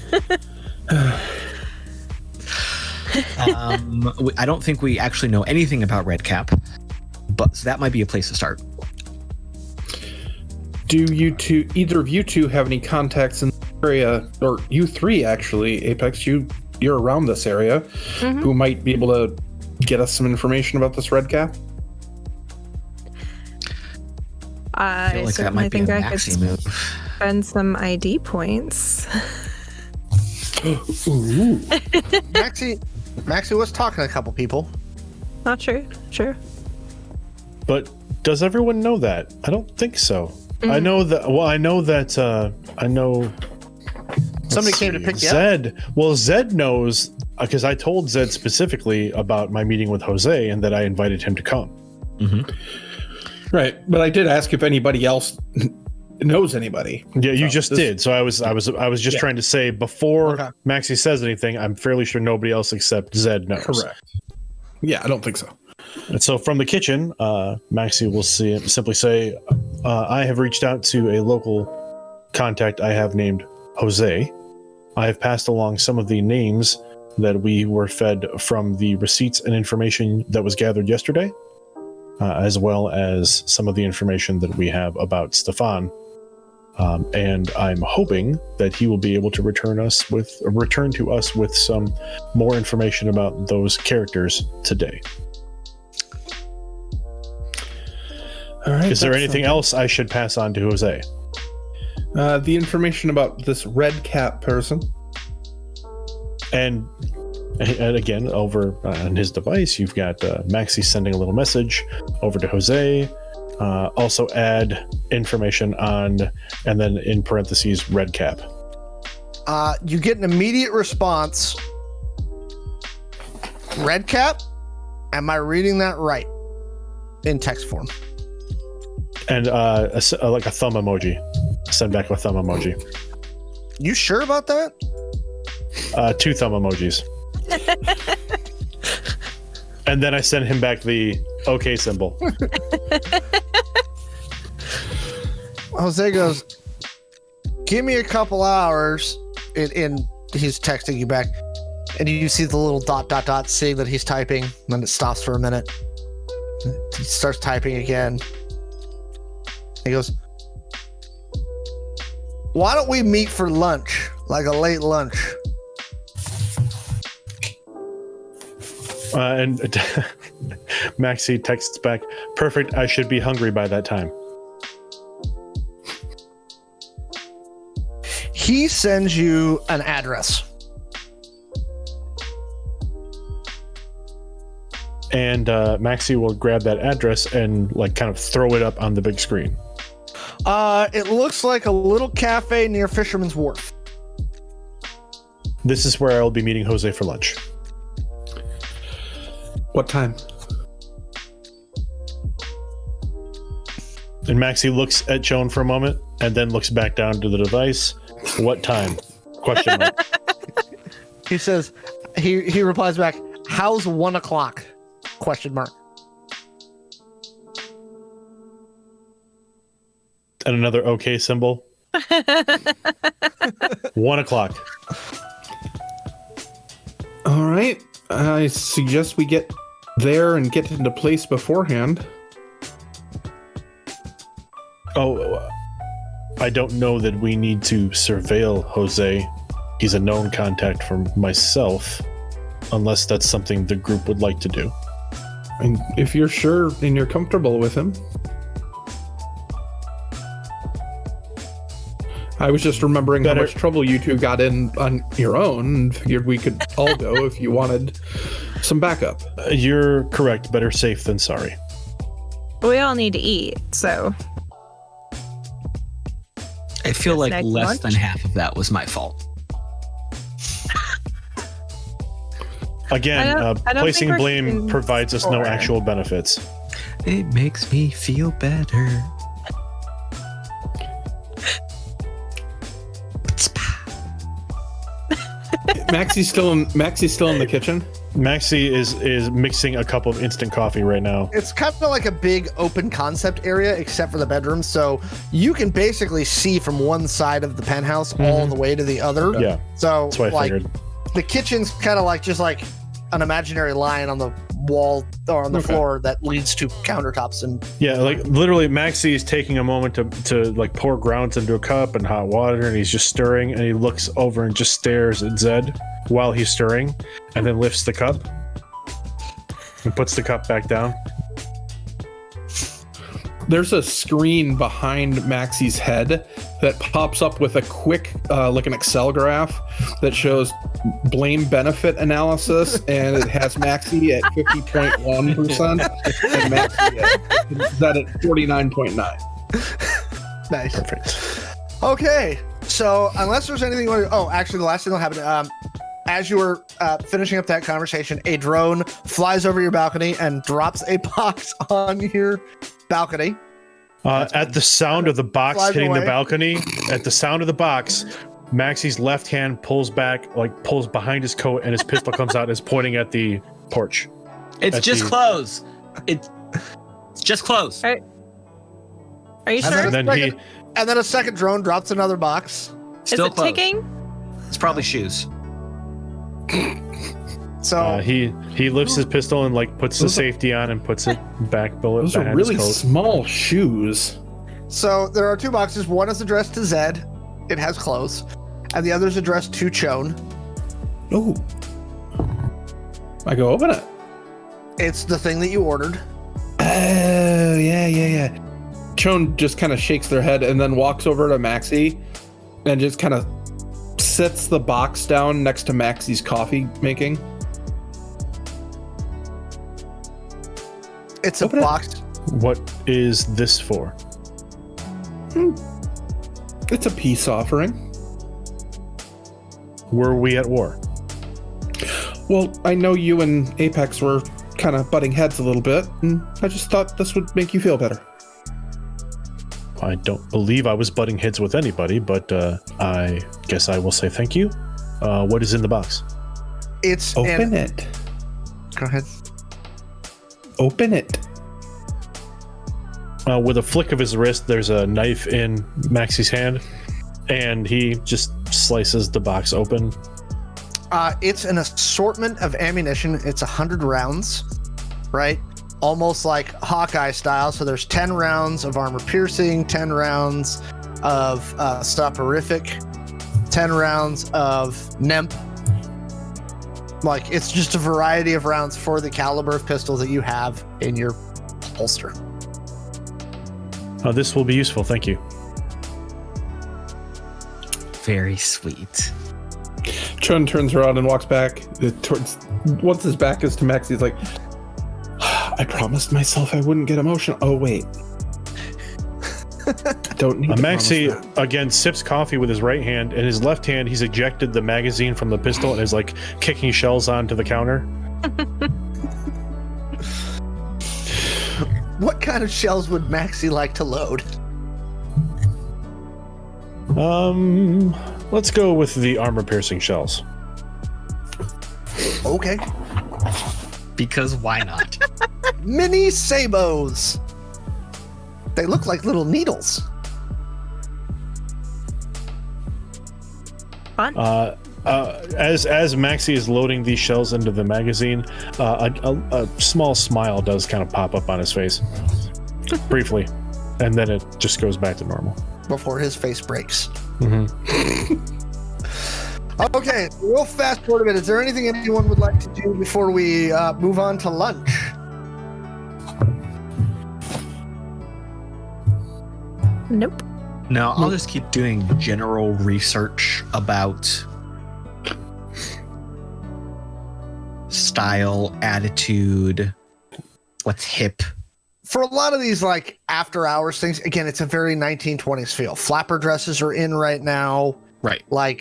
I don't think we actually know anything about Redcap, but so that might be a place to start. Do either of you two have any contacts in the area, or you three actually, Apex, you're around this area, who might be able to get us some information about this Redcap? I feel like that certainly might be a think I could Maxi move. spend some ID points. Ooh. Maxi was talking to a couple people. Not true. Sure. But does everyone know that? I don't think so. I know that. Well, I know that. I know. Somebody came to pick you up. Zed. Well, Zed knows because I told Zed specifically about my meeting with Jose and that I invited him to come. Right, but I did ask if anybody else knows anybody. Yeah, you So just this- did. So I was just Yeah. trying to say before Okay. Maxi says anything, I'm fairly sure nobody else except Zed knows. Correct. Yeah, I don't think so. And so from the kitchen, Maxi will simply say, I have reached out to a local contact I have named Jose. I have passed along some of the names that we were fed from the receipts and information that was gathered yesterday, as well as some of the information that we have about Stefan. And I'm hoping that he will be able to return to us with some more information about those characters today. All right. Is there that's anything something. else I should pass on to Jose? The information about this Redcap person. And again, over on his device, you've got Maxi sending a little message over to Jose. Also add information on, and then in parentheses, Redcap. You get an immediate response. Redcap? Am I reading that right? In text form. And like a thumb emoji. Send back a thumb emoji. You sure about that? 2 thumb emojis. And then I send him back the OK symbol. Jose goes, give me a couple hours. And he's texting you back. And you see the little ... saying that he's typing. And then it stops for a minute. He starts typing again. He goes, why don't we meet for lunch? Like a late lunch. And Maxi texts back, perfect, I should be hungry by that time. He sends you an address. And Maxi will grab that address and like kind of throw it up on the big screen. It looks like a little cafe near Fisherman's Wharf. This is where I'll be meeting Jose for lunch. What time? And Maxi looks at Joan for a moment and then looks back down to the device. What time? Question mark. He says, he replies back, how's 1 o'clock? Question mark. And another okay symbol. 1 o'clock. All right. I suggest we get there and get into place beforehand. Oh, I don't know that we need to surveil Jose. He's a known contact for myself, unless that's something the group would like to do. And if you're sure and you're comfortable with him. I was just remembering how much trouble you two got in on your own and figured we could all go if you wanted some backup. You're correct. Better safe than sorry. We all need to eat, so. I feel like Snack less lunch? than half of that was my fault. Again, I don't placing think we're blame keeping provides us no score. actual benefits. It makes me feel better. Maxi's still in the kitchen. Maxi is mixing a cup of instant coffee right now. It's kind of like a big open concept area, except for the bedroom. So you can basically see from one side of the penthouse all the way to the other. Yeah, So that's what I like figured. the kitchen's kind of like just like an imaginary line on the wall or on the floor that leads to countertops and Yeah, like literally Maxi is taking a moment to like pour grounds into a cup and hot water, and he's just stirring, and he looks over and just stares at Zed while he's stirring, and then lifts the cup and puts the cup back down. There's a screen behind Maxi's head that pops up with a quick, like an Excel graph that shows blame benefit analysis, and it has Maxi at 50.1% and Maxi at 49.9. nice. Perfect. Okay, so unless there's anything you want to, oh, actually, the last thing that'll happen, as you were finishing up that conversation, a drone flies over your balcony and drops a box on your balcony. At the sound of the box Flies hitting away. the balcony, at the sound of the box, Maxi's left hand pulls back, like pulls behind his coat, and his pistol comes out and is pointing at the porch. It's That's just the- clothes. It's just clothes. Are you And sure? And then And then a second drone drops another box. Still Is it clothes. ticking? It's probably shoes. So he lifts his pistol and like puts the safety on and puts it back below Those are behind really his coat. small shoes. So there are two boxes. One is addressed to Zed. It has clothes. And the other is addressed to Chone. Oh. I go open it. It's the thing that you ordered. Oh, yeah. Chone just kind of shakes their head and then walks over to Maxi and just kind of sets the box down next to Maxi's coffee making. It's a Open it. box. What is this for? It's a peace offering. Were we at war? Well, I know you and Apex were kind of butting heads a little bit, and I just thought this would make you feel better. I don't believe I was butting heads with anybody, but I guess I will say thank you. What is in the box? It's Open it. Go ahead. Open it. With a flick of his wrist, there's a knife in Maxi's hand, and he just slices the box open. It's an assortment of ammunition. It's 100 rounds, right? Almost like Hawkeye style. So there's 10 rounds of armor piercing, 10 rounds of soporific, 10 rounds of NEMP. Like, it's just a variety of rounds for the caliber of pistol that you have in your holster. This will be useful, thank you. Very sweet. Chun turns around and walks back towards. Once his back is to Max, he's like, "I promised myself I wouldn't get emotional." Oh wait, Don't need to Maxi promise that. again sips coffee with his right hand. In his left hand, he's ejected the magazine from the pistol and is like kicking shells onto the counter. What kind of shells would Maxi like to load? Let's go with the armor-piercing shells. Okay. Because why not? Mini sabos. They look like little needles. Fun. As Maxi is loading these shells into the magazine, a small smile does kind of pop up on his face, briefly, and then it just goes back to normal. Before his face breaks. Mm-hmm. Okay, we'll fast forward a bit. Is there anything anyone would like to do before we move on to lunch? Nope. No, I'll just keep doing general research about style, attitude, what's hip. For a lot of these like after hours things, again, it's a very 1920s feel. Flapper dresses are in right now. Right. But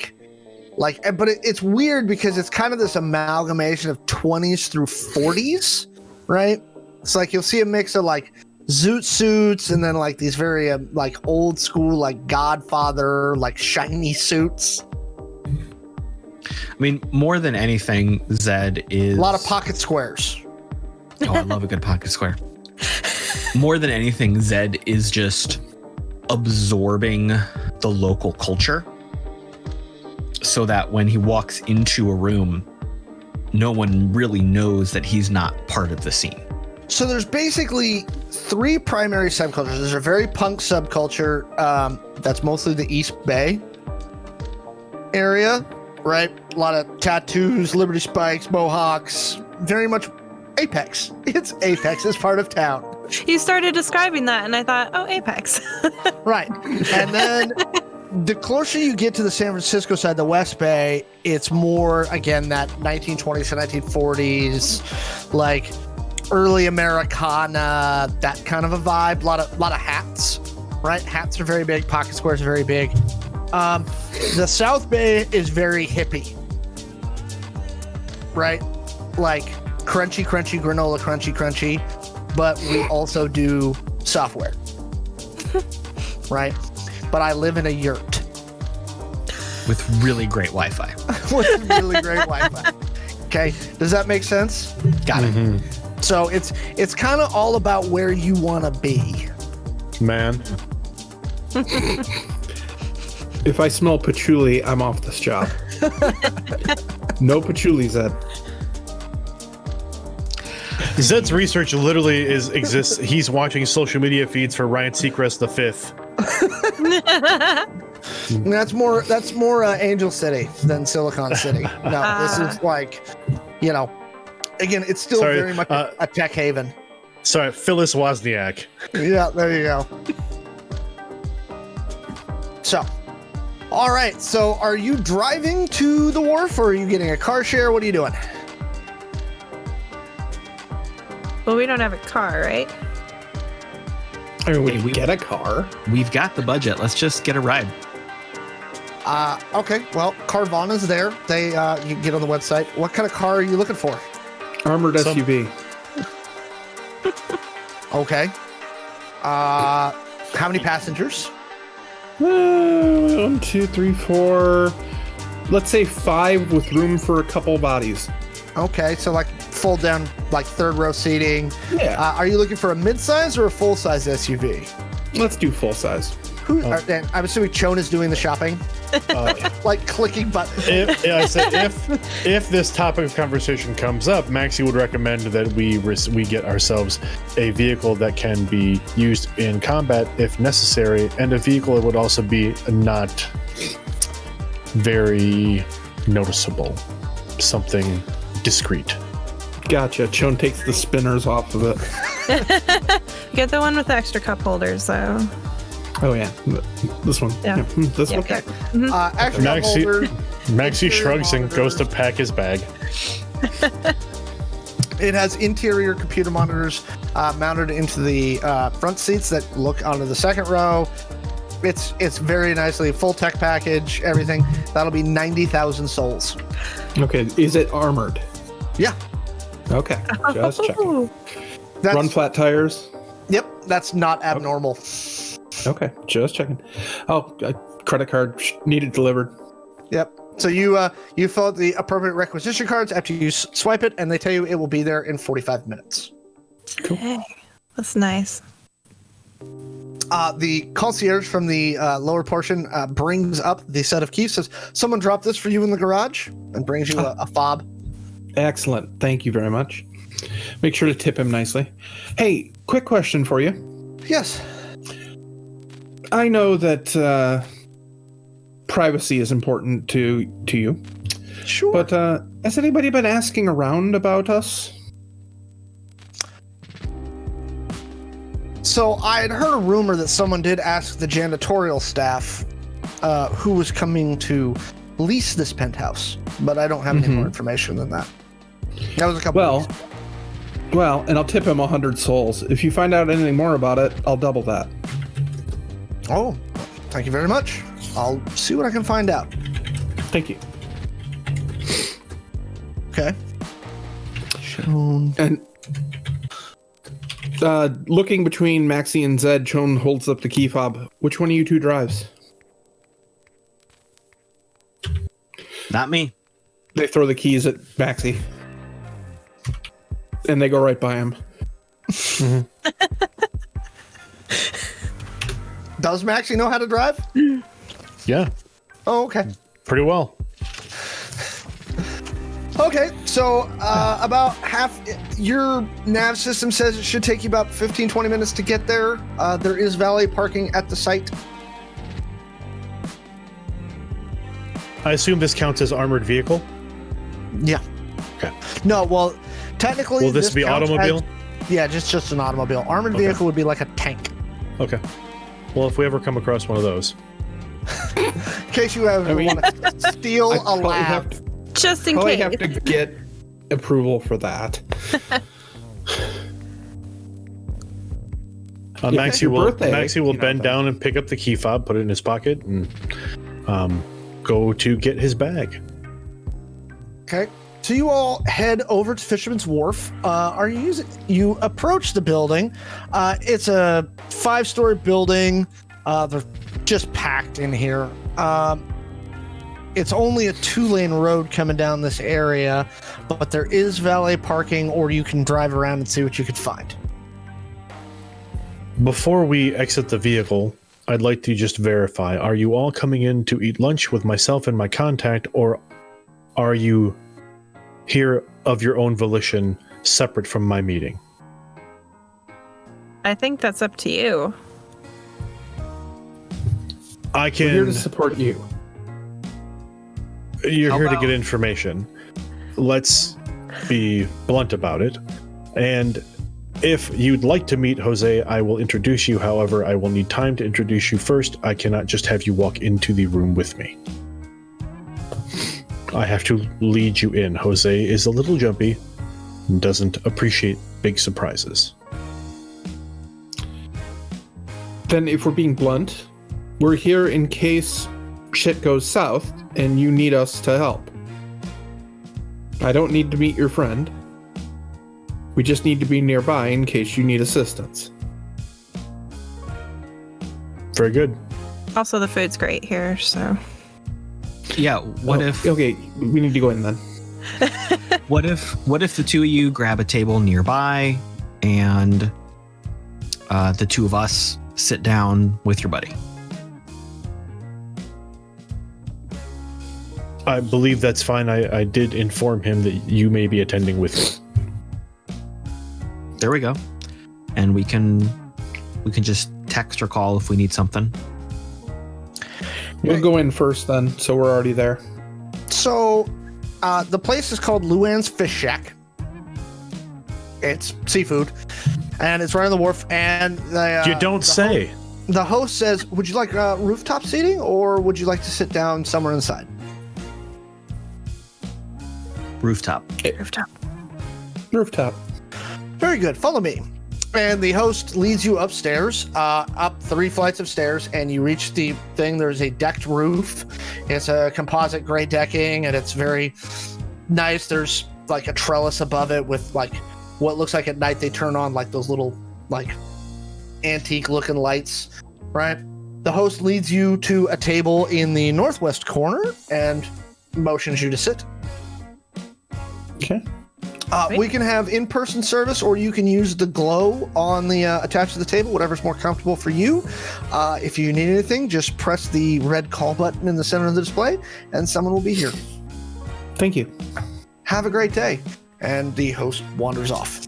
it's weird because it's kind of this amalgamation of 20s through 40s, right? It's like you'll see a mix of like zoot suits and then like these very like old school like Godfather like shiny suits. I mean, more than anything, Zed is A lot of pocket squares. Oh, I love a good pocket square. More than anything, Zed is just absorbing the local culture so that when he walks into a room, no one really knows that he's not part of the scene. So there's basically three primary subcultures. There's a very punk subculture that's mostly the East Bay area, right? A lot of tattoos, Liberty Spikes, Mohawks, very much Apex. It's Apex. It's part of town. You started describing that, and I thought, oh, Apex. Right. And then the closer you get to the San Francisco side, the West Bay, it's more, again, that 1920s to 1940s, like early Americana, that kind of a vibe. A lot of hats, right? Hats are very big. Pocket squares are very big. The South Bay is very hippie, right? Like crunchy, granola, crunchy. But we also do software, right? But I live in a yurt. With really great Wi-Fi. With really great Wi-Fi. Okay, does that make sense? Got it. Mm-hmm. So it's kind of all about where you want to be. Man. If I smell patchouli, I'm off this job. No patchouli, Zed. Zed's research literally exists. He's watching social media feeds for Ryan Seacrest V. That's more Angel City than Silicon City. No, this is like, again, it's still very much a tech haven. Sorry, Phyllis Wozniak. Yeah, there you go. So, all right. So, are you driving to the wharf, or are you getting a car share? What are you doing? Well, we don't have a car, right? I mean, Hey, we get a car. We've got the budget. Let's just get a ride. Okay. Well, Carvana's there. They you can get on the website. What kind of car are you looking for? Armored SUV. Okay. How many passengers? 1, 2, 3, 4. Let's say 5 with room for a couple bodies. Okay, so like fold down, like third row seating. Yeah. Are you looking for a mid-size or a full-size SUV? Let's do full size. I'm assuming Shawn is doing the shopping, like clicking buttons. If this topic of conversation comes up, Maxi would recommend that we get ourselves a vehicle that can be used in combat if necessary, and a vehicle that would also be not very noticeable, something discreet. Gotcha. Shawn takes the spinners off of it. Get the one with the extra cup holders, though. Oh yeah, this one. Yeah. This one. Okay. Extra cup holder. Maxi shrugs and goes to pack his bag. It has interior computer monitors mounted into the front seats that look onto the second row. It's very nicely full tech package, everything. That'll be 90,000 souls. Okay, is it armored? Yeah. Okay, just checking. That's, Run flat tires? Yep, that's not abnormal. Okay, just checking. Oh, credit card needed delivered. Yep. So you fill out the appropriate requisition cards after you swipe it, and they tell you it will be there in 45 minutes. Cool. Hey, that's nice. The concierge from the lower portion brings up the set of keys, says, someone dropped this for you in the garage, and brings you a fob. Excellent. Thank you very much. Make sure to tip him nicely. Hey, quick question for you. Yes. I know that privacy is important to you. Sure. But has anybody been asking around about us? So I had heard a rumor that someone did ask the janitorial staff who was coming to lease this penthouse, but I don't have any more information than that. That was a couple weeks ago. Well, and I'll tip him 100 souls. If you find out anything more about it, I'll double that. Oh, thank you very much. I'll see what I can find out. Thank you. Okay. Shawn. And looking between Maxi and Zed, Shawn holds up the key fob. Which one of you two drives? Not me. They throw the keys at Maxi. And they go right by him. Does Maxi know how to drive? Yeah, Oh, okay. pretty well. Okay, so about half your nav system says it should take you about 15-20 minutes to get there. There is valet parking at the site. I assume this counts as armored vehicle. Yeah. Okay. No, well, technically, Will this be counts automobile? Yeah, just an automobile. Armored Okay. vehicle would be like a tank. Okay. Well, if we ever come across one of those, In case you ever want to steal I a probably have lab. to, Just in probably case. have to get approval for that. If it's Maxi your will birthday, bend then- down and pick up the key fob, put it in his pocket, and go to get his bag. Okay. So you all head over to Fisherman's Wharf. You approach the building. It's a 5-story building. They're just packed in here. It's only a 2-lane road coming down this area, but there is valet parking, or you can drive around and see what you could find. Before we exit the vehicle, I'd like to just verify, are you all coming in to eat lunch with myself and my contact, or are you here of your own volition, separate from my meeting? I think that's up to you. I We're here to can... support you. You're How here to about- get information. Let's be blunt about it. And if you'd like to meet Jose, I will introduce you. However, I will need time to introduce you first. I cannot just have you walk into the room with me. I have to lead you in. Jose is a little jumpy and doesn't appreciate big surprises. Then if we're being blunt, we're here in case shit goes south and you need us to help. I don't need to meet your friend. We just need to be nearby in case you need assistance. Very good. Also, the food's great here, so. Yeah. What if Okay, we need to go in then. what if the two of you grab a table nearby and the two of us sit down with your buddy? I believe that's fine. I did inform him that you may be attending with me. There we go. And we can just text or call if we need something. We'll go in first then, so we're already there. So, the place is called Luanne's Fish Shack. It's seafood, and it's right on the wharf. And You don't say. The host says, "Would you like rooftop seating, or would you like to sit down somewhere inside?" Rooftop. Rooftop. Rooftop. Very good. Follow me. And the host leads you upstairs, up 3 flights of stairs, and you reach the thing. There's a decked roof. It's a composite gray decking, and it's very nice. There's like a trellis above it with like what looks like at night they turn on like those little like antique looking lights, right? The host leads you to a table in the northwest corner and motions you to sit. Okay. We can have in-person service, or you can use the glow on the attached to the table, whatever's more comfortable for you. If you need anything, just press the red call button in the center of the display, and someone will be here. Thank you. Have a great day. And the host wanders off.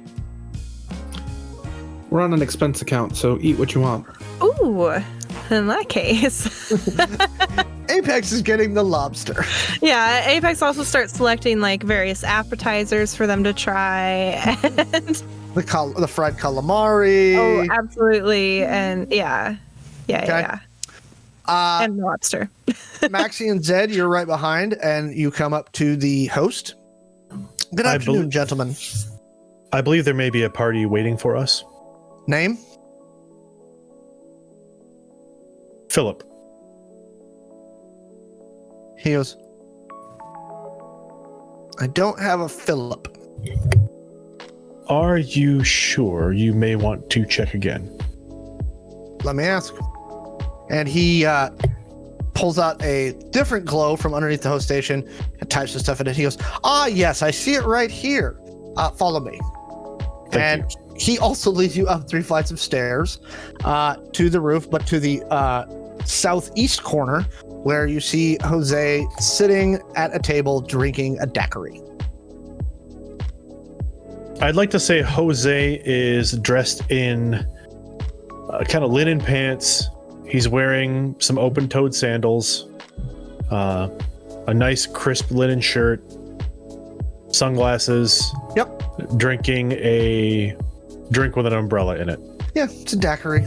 We're on an expense account, so eat what you want. Ooh, in that case. Apex is getting the lobster. Yeah, Apex also starts selecting like various appetizers for them to try. And The fried calamari. oh, absolutely. And yeah. Okay. And lobster. Maxi and Zed, you're right behind, and you come up to the host. Good afternoon, gentlemen. I believe there may be a party waiting for us. Name? Philip. He goes, I don't have a Philip. Are you sure? You may want to check again. Let me ask. And he pulls out a different glow from underneath the host station and types some stuff in it. He goes, yes, I see it right here. Follow me. Thank you. He also leads you up 3 flights of stairs to the roof, but to the southeast corner, where you see Jose sitting at a table drinking a daiquiri. I'd like to say Jose is dressed in kind of linen pants. He's wearing some open-toed sandals, a nice crisp linen shirt, sunglasses. Yep. Drinking a drink with an umbrella in it. Yeah, it's a daiquiri.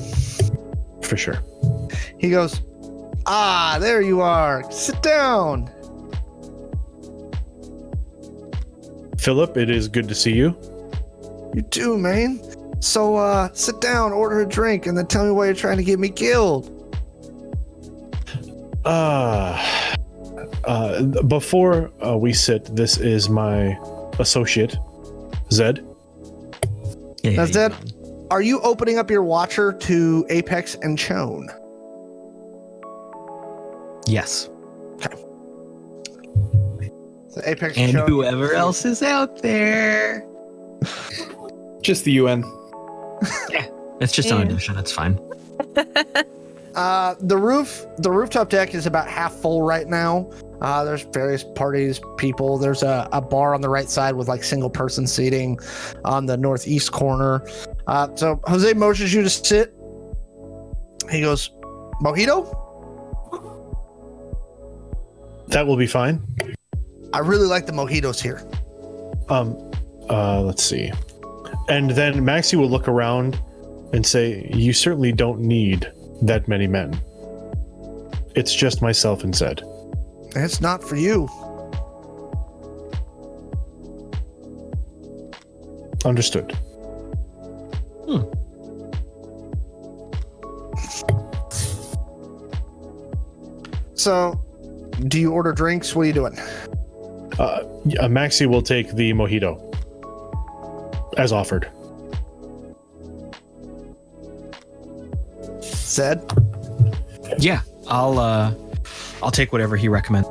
For sure. He goes, there you are. Sit down. Philip, it is good to see you. You too, man. So, sit down, order a drink, and then tell me why you're trying to get me killed. Before we sit, this is my associate, Zed. Now, Zed, are you opening up your watcher to Apex and Chone? Yes. So Apex And Chone, whoever else is out there. Just the UN. It's just an audition. It's fine. the rooftop deck is about half full right now. There's various parties, people. There's a bar on the right side with like single person seating on the northeast corner. So Jose motions you to sit. He goes, mojito? That will be fine. I really like the mojitos here. Let's see. And then Maxi will look around and say, you certainly don't need that many men. It's just myself and Zed. It's not for you. Understood. So, do you order drinks? What are you doing? Maxi will take the mojito as offered. Zed? Yeah, I'll take whatever he recommends.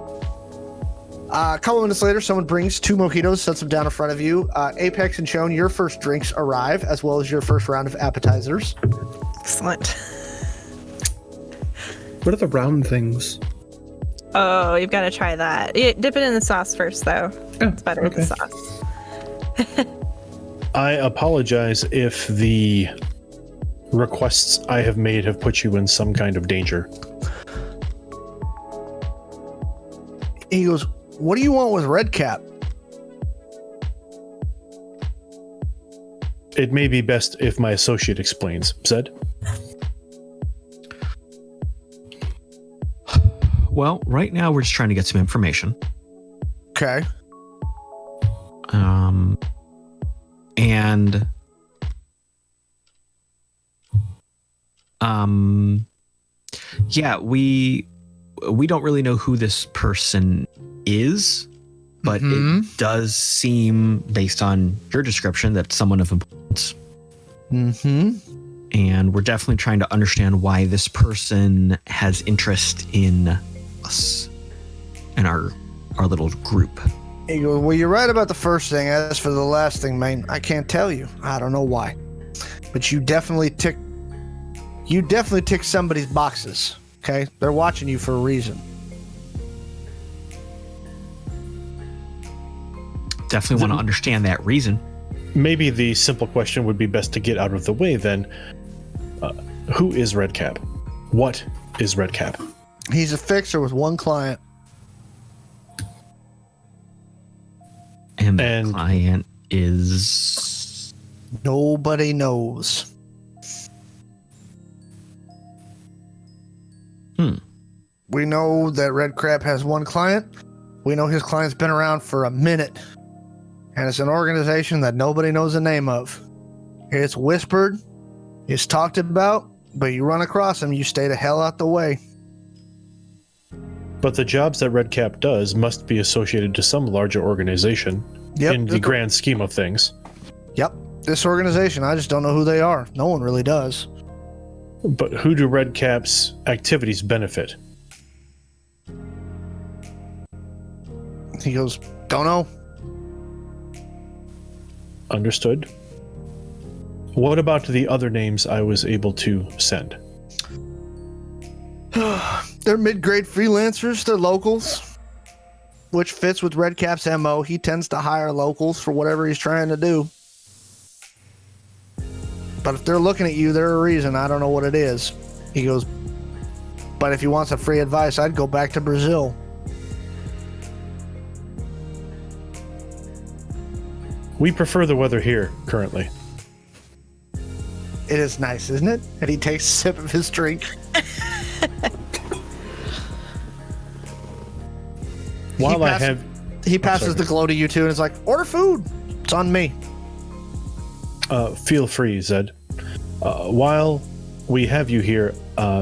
A couple minutes later, someone brings 2 mojitos, sets them down in front of you. Apex and Shawn, your first drinks arrive, as well as your first round of appetizers. Excellent. What are the round things? Oh, you've got to try that. Dip it in the sauce first, though. Oh, It's better in the sauce. I apologize if the requests I have made have put you in some kind of danger. He goes, what do you want with Redcap? It may be best if my associate explains. Zed? Well, right now we're just trying to get some information. Okay. And yeah, we don't really know who this person is, but it does seem, based on your description, that someone of importance. And we're definitely trying to understand why this person has interest in us and our little group. He goes, well, you're right about the first thing. As for the last thing, man, I can't tell you. I don't know why. But you definitely tick somebody's boxes. Okay? They're watching you for a reason. Definitely want to understand that reason. Maybe the simple question would be best to get out of the way then. Who is Redcap? What is Redcap? He's a fixer with one client. And the client is... Nobody knows. We know that Redcap has one client. We know his client's been around for a minute. And it's an organization that nobody knows the name of. It's whispered. It's talked about. But you run across him, you stay the hell out the way. But the jobs that Redcap does must be associated to some larger organization in the grand scheme of things. Yep. This organization, I just don't know who they are. No one really does. But who do Redcap's activities benefit? He goes, don't know. Understood. What about the other names I was able to send? They're mid-grade freelancers. They're locals, which fits with Redcap's MO. He tends to hire locals for whatever he's trying to do. But if they're looking at you, there's a reason. I don't know what it is. He goes, but if he wants a free advice, I'd go back to Brazil. We prefer the weather here currently. It is nice, isn't it? And he takes a sip of his drink. He passes the glow to you two, and it's like, order food. It's on me. Feel free, Zed. While we have you here,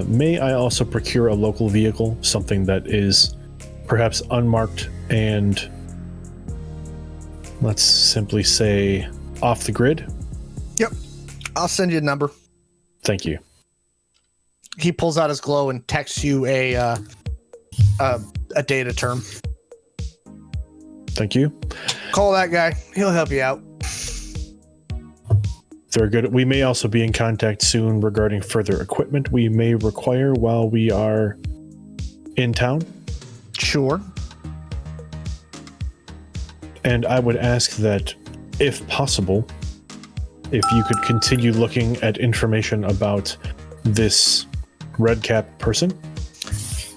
may I also procure a local vehicle, something that is perhaps unmarked and, let's simply say, off the grid? Yep. I'll send you a number. Thank you. He pulls out his glow and texts you a data term. Thank you. Call that guy. He'll help you out. Very good. We may also be in contact soon regarding further equipment we may require while we are in town. Sure. And I would ask that, if possible, if you could continue looking at information about this Redcap person.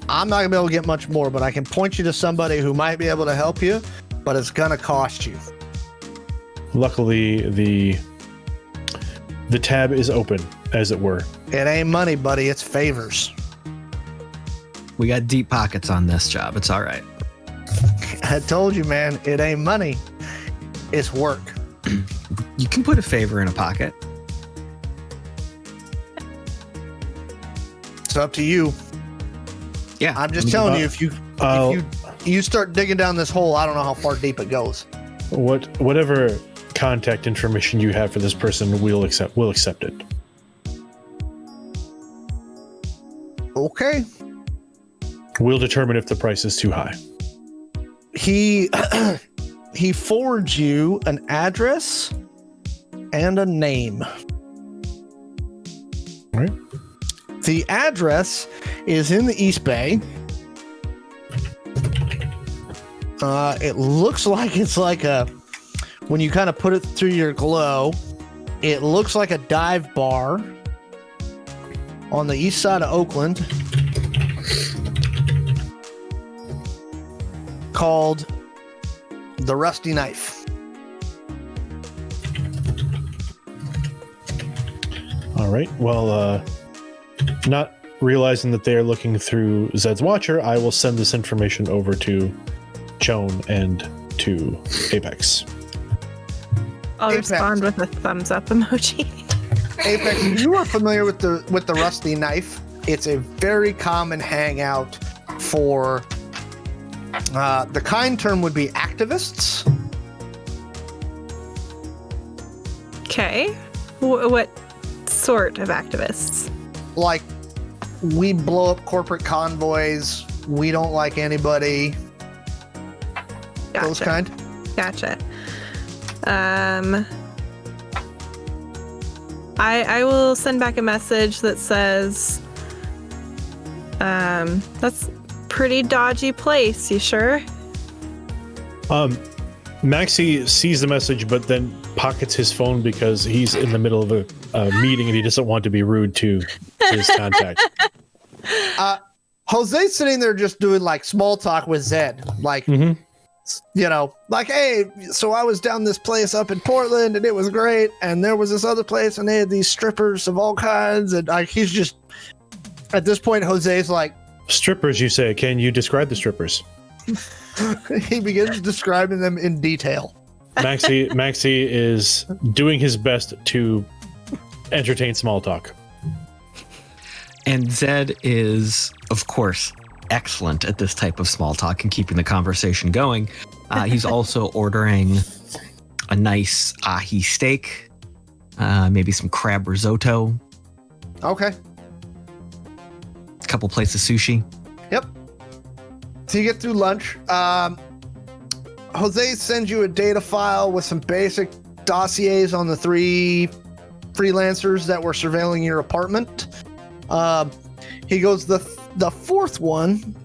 I'm not going to be able to get much more, but I can point you to somebody who might be able to help you, but it's going to cost you. Luckily, the tab is open, as it were. It ain't money, buddy. It's favors. We got deep pockets on this job. It's all right. I told you, man. It ain't money. It's work. You can put a favor in a pocket. It's up to you. Yeah. I'm just telling you, if you start digging down this hole, I don't know how far deep it goes. Whatever contact information you have for this person, we'll accept it. Okay. We'll determine if the price is too high. He forwards you an address and a name. All right. The address is in the East Bay. It looks like it's like when you kind of put it through your glow, it looks like a dive bar on the east side of Oakland called The Rusty Knife. All right. Well, not realizing that they are looking through Zed's Watcher, I will send this information over to Joan and to Apex. I'll Apex. respond with a thumbs up emoji. Apex, you are familiar with the rusty knife. It's a very common hangout for the kind term would be activists. Okay. What sort of activists? Like, we blow up corporate convoys. We don't like anybody. Gotcha. Those kind. Gotcha. I will send back a message that says, that's pretty dodgy place. You sure? Maxi sees the message, but then pockets his phone because he's in the middle of a meeting and he doesn't want to be rude to his contact. Jose's sitting there just doing like small talk with Zed. Like, you know, like, hey, so I was down this place up in Portland and it was great. And there was this other place and they had these strippers of all kinds. And like, he's just, at this point, Jose's like, Strippers, you say? Can you describe the strippers? he begins describing them in detail. Maxi is doing his best to entertain small talk. And Zed is, of course, excellent at this type of small talk and keeping the conversation going. He's also ordering a nice ahi steak, maybe some crab risotto, Okay. a couple plates of sushi. Yep. So you get through lunch. Jose sends you a data file with some basic dossiers on the 3 freelancers that were surveilling your apartment. He goes, the 4th one,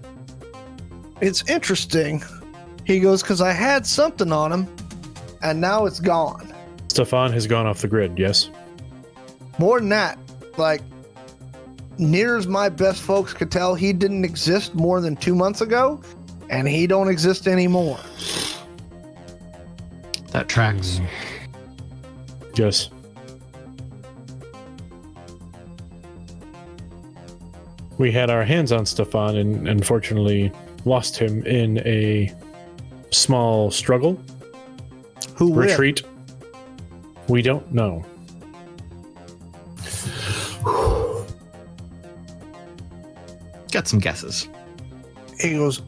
it's interesting. He goes, because I had something on him, and now it's gone. Stefan has gone off the grid, yes? More than that, like, near as my best folks could tell, he didn't exist more than 2 months ago, and he don't exist anymore. That tracks. Yes. We had our hands on Stefan and unfortunately lost him in a small struggle. Who with? Retreat. We don't know. Got some guesses. He goes,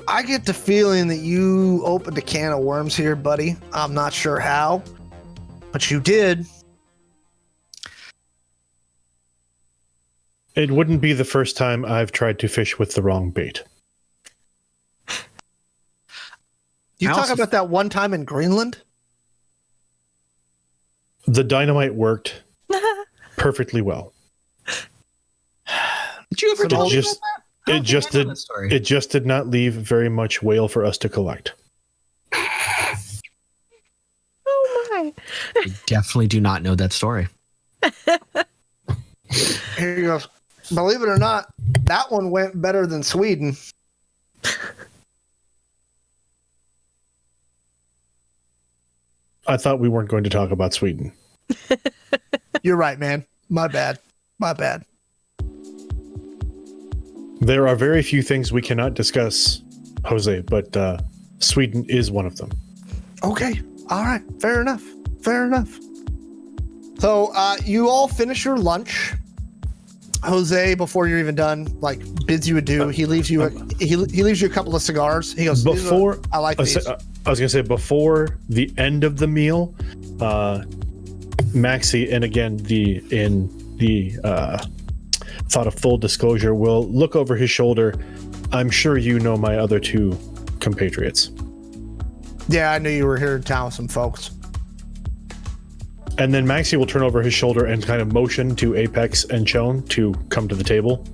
I get the feeling that you opened a can of worms here, buddy. I'm not sure how, but you did. It wouldn't be the first time I've tried to fish with the wrong bait. You I talk also- about that one time in Greenland? The dynamite worked perfectly well. Did you ever tell me about that? I don't think I know that story. It just did not leave very much whale for us to collect. Oh my. I definitely do not know that story. Here he goes. Believe it or not, that one went better than Sweden. I thought we weren't going to talk about Sweden. You're right, man. My bad. My bad. There are very few things we cannot discuss, Jose, but Sweden is one of them. Okay. All right. Fair enough. Fair enough. So you all finish your lunch. Jose, before you're even done, like bids you adieu. He leaves you. He leaves you a couple of cigars. He goes, Before I like these. I was going to say before the end of the meal, Maxi, and again the thought of full disclosure, will look over his shoulder. I'm sure you know my other 2 compatriots. Yeah, I knew you were here in town with some folks. And then Maxi will turn over his shoulder and kind of motion to Apex and Chone to come to the table.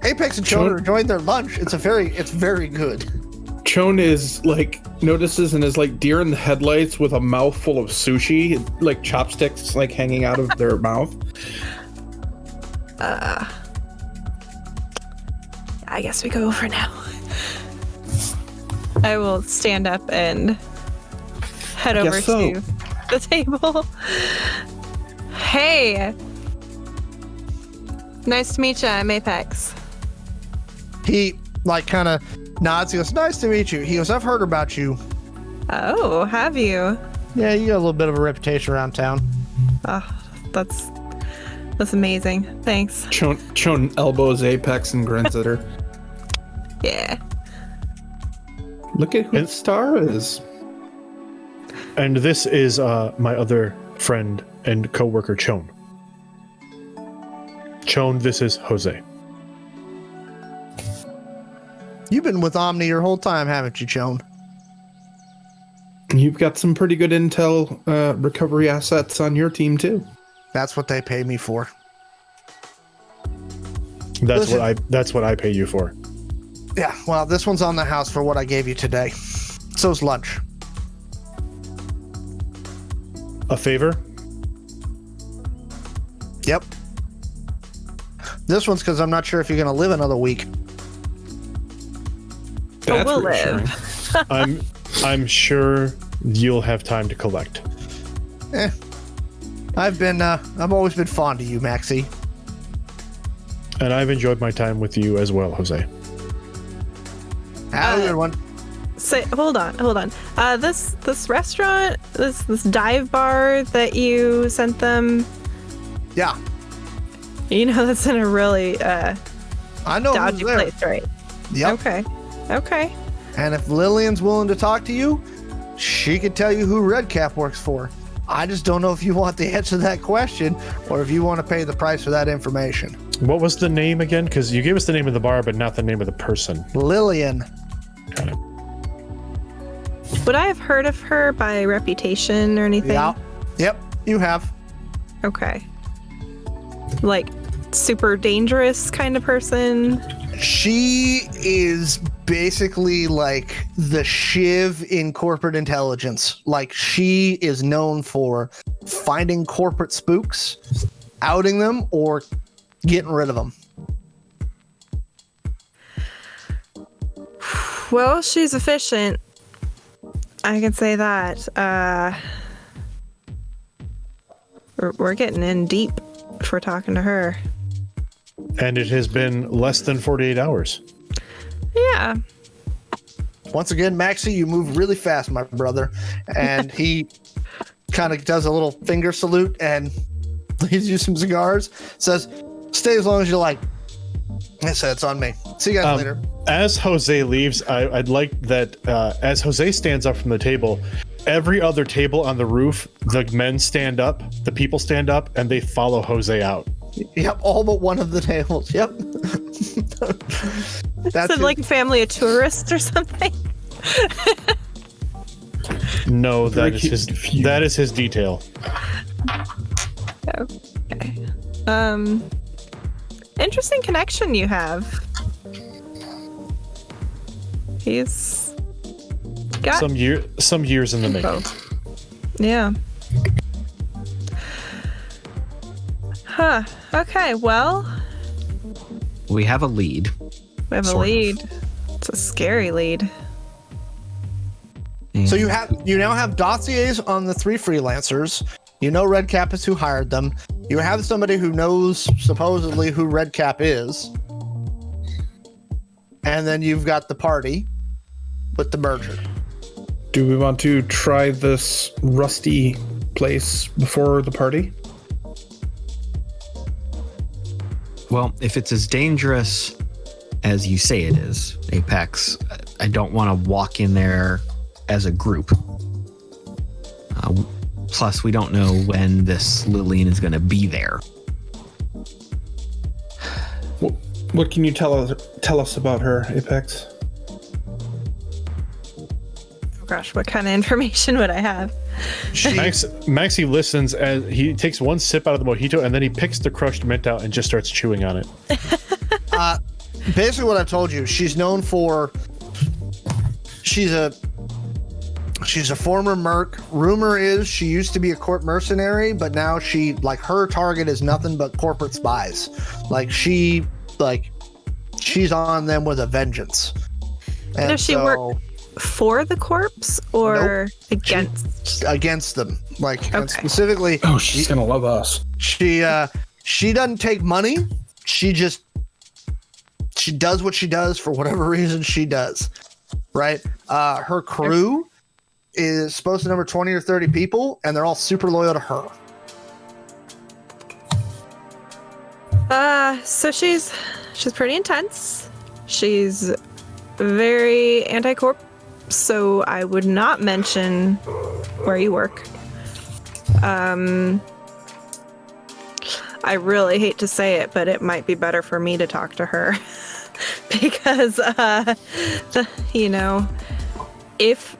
Apex and Chone are enjoying their lunch. It's very good. Chone is like notices and is like deer in the headlights with a mouthful of sushi, like chopsticks, like hanging out of their mouth. I guess we go over now. I will stand up and head over Guess so. to the table. Hey. Nice to meet you. I'm Apex. He like kind of nods. He goes, nice to meet you. He goes, I've heard about you. Oh, have you? Yeah, you got a little bit of a reputation around town. Oh, that's amazing. Thanks. Chon elbows Apex and grins at her. Yeah. Look at who the star is. And this is my other friend and co-worker, Chon. Chon, this is Jose. You've been with Omni your whole time, haven't you, Joan? You've got some pretty good intel recovery assets on your team too. That's what they pay me for. That's what I pay you for. Yeah, well, this one's on the house for what I gave you today. So's lunch. A favor? Yep. This one's because I'm not sure if you're going to live another week. But we'll reassuring. live. I'm sure you'll have time to collect. I've always been fond of you, Maxi. And I've enjoyed my time with you as well, Jose. Have a good one. Hold on. This restaurant, this dive bar that you sent them, Yeah, you know, that's in a really I know dodgy who's there. place, right? Yep. Okay. And if Lillian's willing to talk to you, she could tell you who Redcap works for. I just don't know if you want the answer to that question or if you want to pay the price for that information. What was the name again? Because you gave us the name of the bar, but not the name of the person. Lillian. Got it. Would I have heard of her by reputation or anything? Yeah. Yep, you have. Okay. Like super dangerous kind of person. She is basically like the Shiv in corporate intelligence. Like, she is known for finding corporate spooks, outing them, or getting rid of them. Well, she's efficient. I can say that. We're getting in deep if we're talking to her. And it has been less than 48 hours. Yeah. Once again, Maxi, you move really fast, my brother. And he kind of does a little finger salute and leaves you some cigars. Says, stay as long as you like. I said, it's on me. See you guys later. As Jose leaves, I'd like that as Jose stands up from the table, every other table on the roof, the men stand up, the people stand up, and they follow Jose out. Yep, all but one of the tables. Yep. That's like a family of tourists or something. No, that is his detail. Okay. Interesting connection you have. He's got Some years in the making. both. Yeah. Huh. Okay, well, We have a lead. we have a Sort of. lead. It's a scary lead. So you now have dossiers on the 3 freelancers. You know Redcap is who hired them. You have somebody who knows supposedly who Redcap is. And then you've got the party with the merger. Do we want to try this rusty place before the party? Well, if it's as dangerous as you say it is, Apex, I don't want to walk in there as a group. Plus, we don't know when this Lillian is going to be there. What can you tell us about her, Apex? Oh gosh, what kind of information would I have? Maxi listens as he takes one sip out of the mojito and then he picks the crushed mint out and just starts chewing on it. Basically what I told you, she's known for, she's a former merc. Rumor is she used to be a court mercenary, but now her target is nothing but corporate spies. She's on them with a vengeance. And Does she work for the corpse or against them? And Okay. specifically, Oh, she's gonna love us. she doesn't take money. She does what she does for whatever reason she does. Right? Her crew is supposed to number 20 or 30 people, and they're all super loyal to her. So she's pretty intense. She's very anti-corp, so I would not mention where you work. I really hate to say it, but it might be better for me to talk to her because, if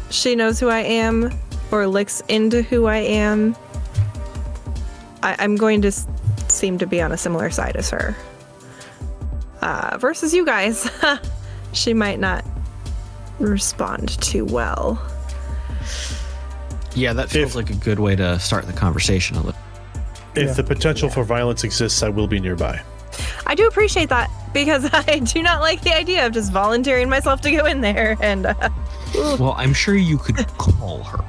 she knows who I am or looks into who I am, I'm going to seem to be on a similar side as her. Versus you guys, she might not respond too well. Yeah, that feels like a good way to start the conversation a little. If the potential for violence exists, I will be nearby. I do appreciate that because I do not like the idea of just volunteering myself to go in there and. Well, I'm sure you could call her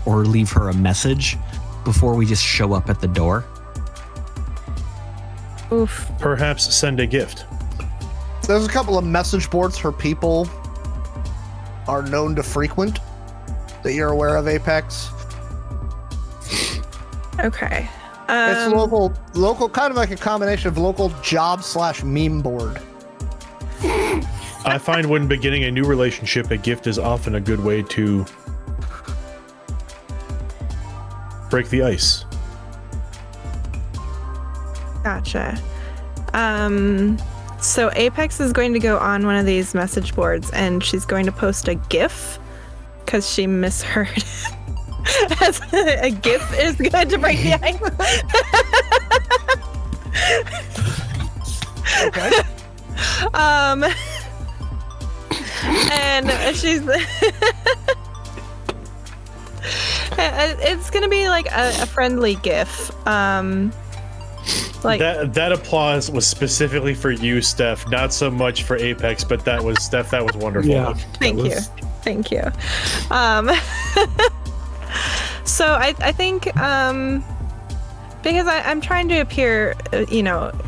or leave her a message before we just show up at the door. Oof. Perhaps send a gift. There's a couple of message boards her people are known to frequent that you're aware of, Apex. Okay. It's local, kind of like a combination of local job/meme board. I find when beginning a new relationship, a gift is often a good way to break the ice. Gotcha. So Apex is going to go on one of these message boards and she's going to post a GIF because she misheard. As a GIF is good to break the ice. Okay. And she's it's gonna be like a friendly GIF. Like that applause was specifically for you, Steph, not so much for Apex, but that was Steph, that was wonderful. Yeah, Thank you. So I think because I'm trying to appear,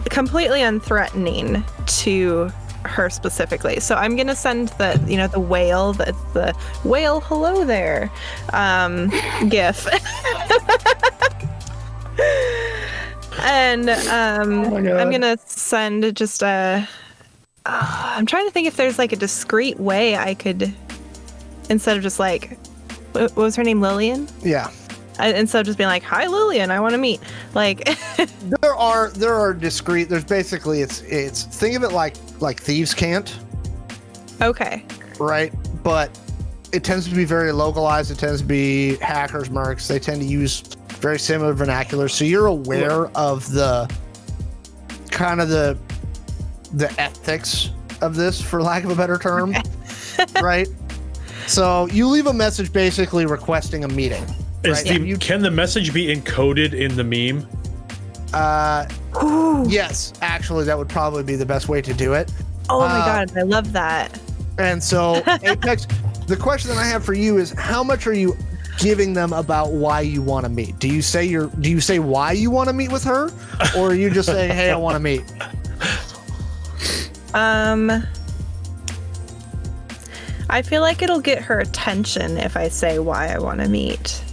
completely unthreatening to her specifically. So I'm gonna send the whale, the whale hello there GIF. And I'm gonna send just a. I'm trying to think if there's like a discreet way I could, instead of just like, what was her name, Lillian? Yeah. Instead of just being like, "Hi, Lillian, I want to meet." Like, there are discreet. There's basically it's think of it like thieves can't. Okay. Right, but it tends to be very localized. It tends to be hackers, mercs. They tend to use very similar vernacular, so you're aware of the kind of the ethics of this, for lack of a better term. Okay. Right. So you leave a message basically requesting a meeting. Right? Can the message be encoded in the meme? Yes, actually, that would probably be the best way to do it. Oh my god, I love that. And so, Apex, the question that I have for you is, how much are you giving them about why you want to meet? Do you say why you want to meet with her, or are you just saying, "Hey, I want to meet"? I feel like it'll get her attention if I say why I want to meet.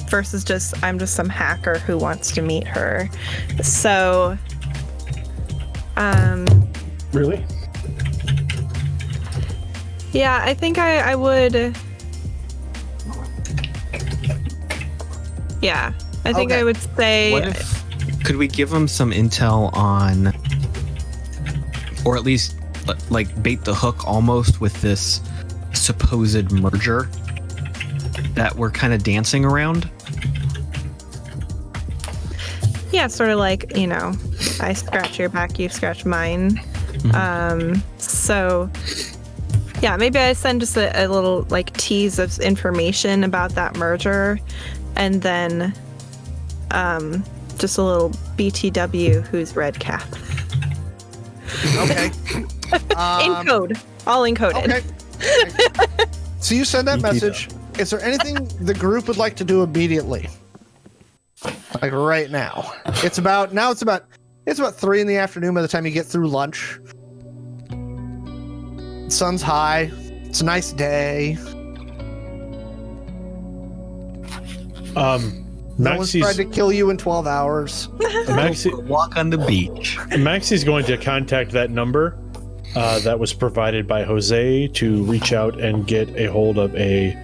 Versus just I'm just some hacker who wants to meet her. So, Really? Yeah, I think I would. Yeah, I think I would say. What if, could we give them some intel on, or at least like bait the hook almost with this supposed merger that we're kind of dancing around? Yeah, sort of like, I scratch your back, you scratch mine. Mm-hmm. So yeah, maybe I send just a little like tease of information about that merger, and then just a little BTW, who's Redcap. Okay. In code, all encoded. Okay. So you send that message. Is there anything the group would like to do immediately? Like right now. It's about 3 in the afternoon by the time you get through lunch. Sun's high. It's a nice day. No one's tried to kill you in 12 hours. Walk on the beach. Maxi's going to contact that number that was provided by Jose to reach out and get a hold of a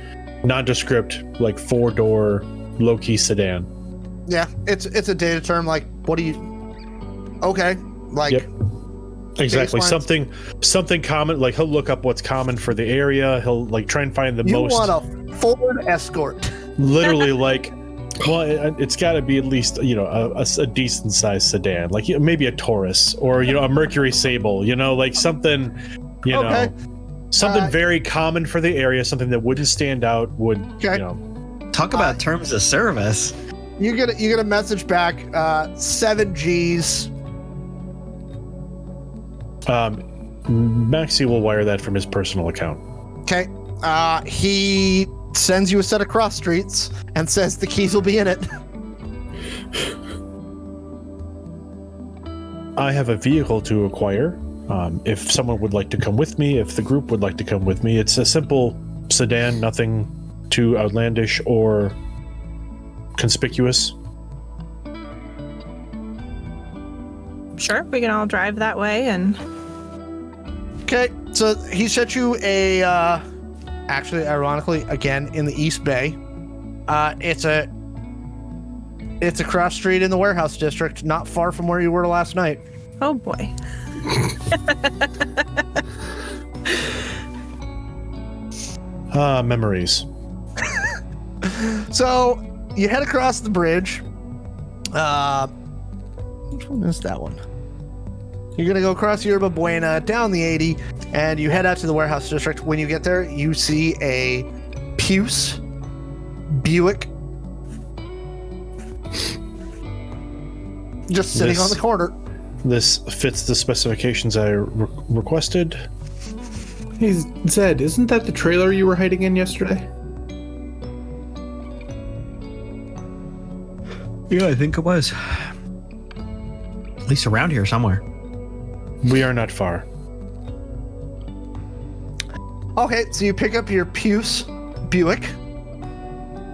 nondescript, like 4-door, low-key sedan. Yeah, it's a data term. Like, what do you? Okay, like. Yep. Exactly. baselines. Something common. Like he'll look up what's common for the area. He'll like try and find the You most. want a Ford Escort? Literally, like, well, it's got to be at least a decent sized sedan, like maybe a Taurus or a Mercury Sable. Like something, Okay. something very common for the area. Something that wouldn't stand out. Talk about terms of service. You get a message back. 7 G's. Maxi will wire that from his personal account. Okay. He sends you a set of cross streets and says the keys will be in it. I have a vehicle to acquire. If someone would like to come with me, if the group would like to come with me, it's a simple sedan, nothing too outlandish or conspicuous. Sure, we can all drive that way and. Okay, so he sent you actually, ironically, again in the East Bay. It's a cross street in the warehouse district, not far from where you were last night. Oh boy. Memories. So you head across the bridge. Which one is that one? You're gonna go across Yerba Buena, down the 80, and you head out to the warehouse district. When you get there, you see a Puce Buick just sitting on the corner. This fits the specifications I requested. Hey, Zed, isn't that the trailer you were hiding in yesterday? Yeah, I think it was. At least around here somewhere. We are not far. Okay, so you pick up your Puce Buick.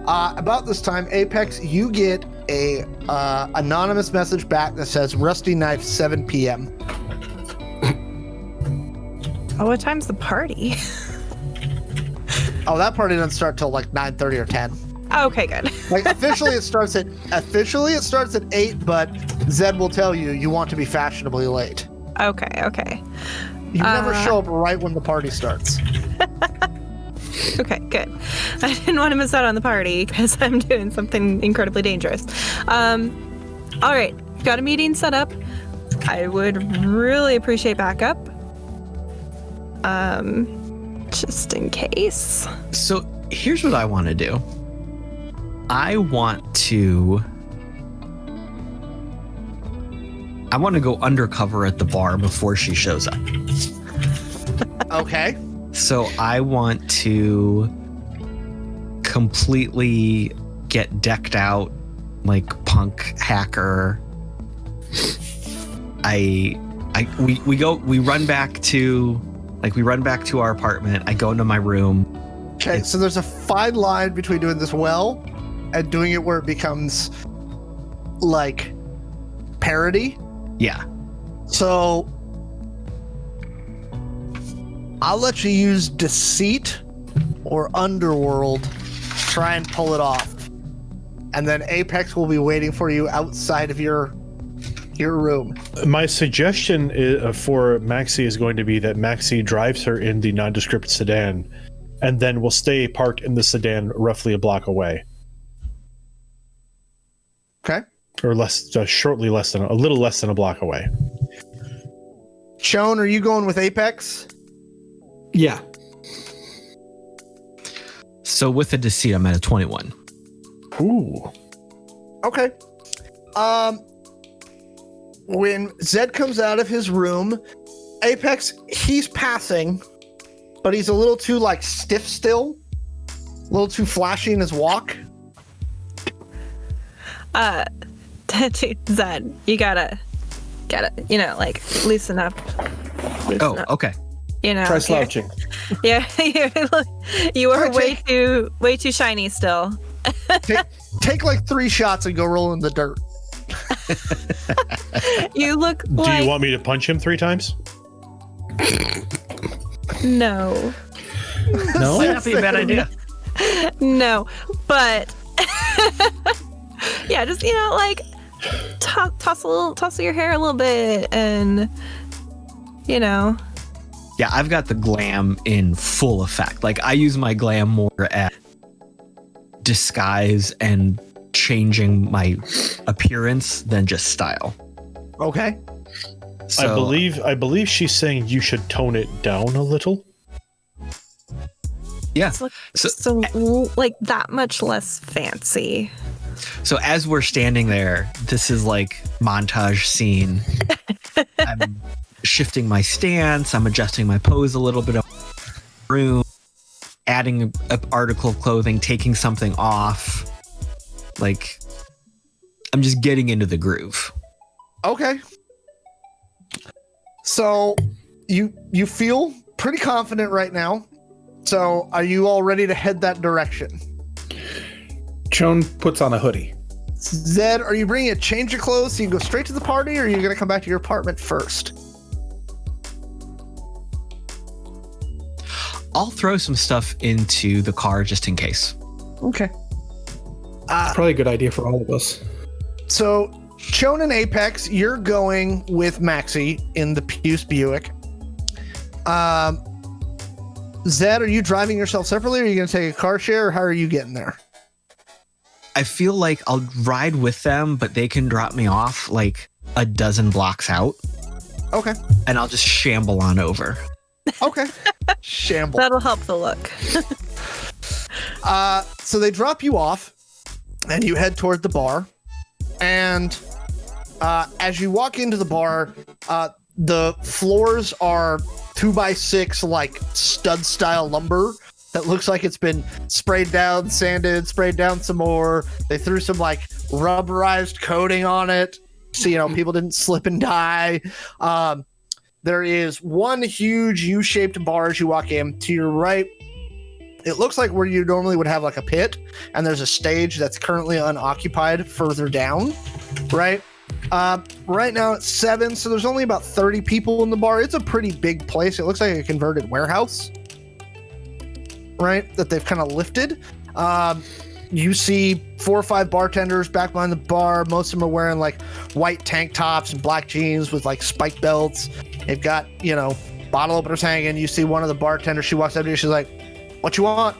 About this time, Apex, you get a anonymous message back that says Rusty Knife 7 p.m. Oh, what time's the party? Oh, that party doesn't start till like 9:30 or 10. Okay, good. Like officially it starts at 8, but Zed will tell you want to be fashionably late. Okay. You never show up right when the party starts. Okay, good. I didn't want to miss out on the party because I'm doing something incredibly dangerous. All right, got a meeting set up. I would really appreciate backup. Just in case. So here's what I want to do. I want to go undercover at the bar before she shows up. Okay. So I want to completely get decked out like punk hacker. We run back to our apartment. I go into my room. Okay, so there's a fine line between doing this well and doing it where it becomes like parody. Yeah. So I'll let you use deceit or underworld to try and pull it off. And then Apex will be waiting for you outside of your room. My suggestion for Maxi is going to be that Maxi drives her in the nondescript sedan and then will stay parked in the sedan roughly a block away. Okay. Or a little less than a block away. Shawn, are you going with Apex? Yeah. So with a deceit, I'm at a 21. Ooh. Okay. When Zed comes out of his room, Apex, he's passing, but he's a little too like stiff still, a little too flashy in his walk. Zed, you gotta, like loosen up. Okay. You know, Try slouching. Yeah, you are Try way too shiny still. Take like 3 shots and go roll in the dirt. You look Do like you want me to punch him 3 times? no, No? Might not be a bad idea. no, but yeah, just like tussle your hair a little bit, and Yeah, I've got the glam in full effect. Like, I use my glam more at disguise and changing my appearance than just style. Okay. So, I believe she's saying you should tone it down a little. yeah. it's like So- so like that much less fancy. So as we're standing there, this is like montage scene. I'm shifting my stance. I'm adjusting my pose a little bit of room, adding an article of clothing, taking something off. Like, I'm just getting into the groove. Okay. So you feel pretty confident right now. So are you all ready to head that direction? Chone puts on a hoodie. Zed, are you bringing a change of clothes so you can go straight to the party, or are you going to come back to your apartment first? I'll throw some stuff into the car just in case. Okay. Probably a good idea for all of us. So, Chone and Apex, you're going with Maxi in the Puce Buick. Zed, are you driving yourself separately, or are you going to take a car share, or how are you getting there? I feel like I'll ride with them, but they can drop me off like a dozen blocks out, Okay. and I'll just shamble on over. Okay. Shamble. That'll help the look. So they drop you off, and you head toward the bar. And as you walk into the bar, the floors are 2x6 like stud style lumber that looks like it's been sprayed down, sanded, sprayed down some more. They threw some like rubberized coating on it, so people didn't slip and die. There is one huge U-shaped bar as you walk in. To your right, it looks like where you normally would have like a pit, and there's a stage that's currently unoccupied further down, right? Right now it's 7, so there's only about 30 people in the bar. It's a pretty big place. It looks like a converted warehouse, right? That they've kind of lifted. You see 4 or 5 bartenders back behind the bar. Most of them are wearing like white tank tops and black jeans with like spike belts. They've got, bottle openers hanging. You see one of the bartenders. She walks up to you. She's like, "What you want?"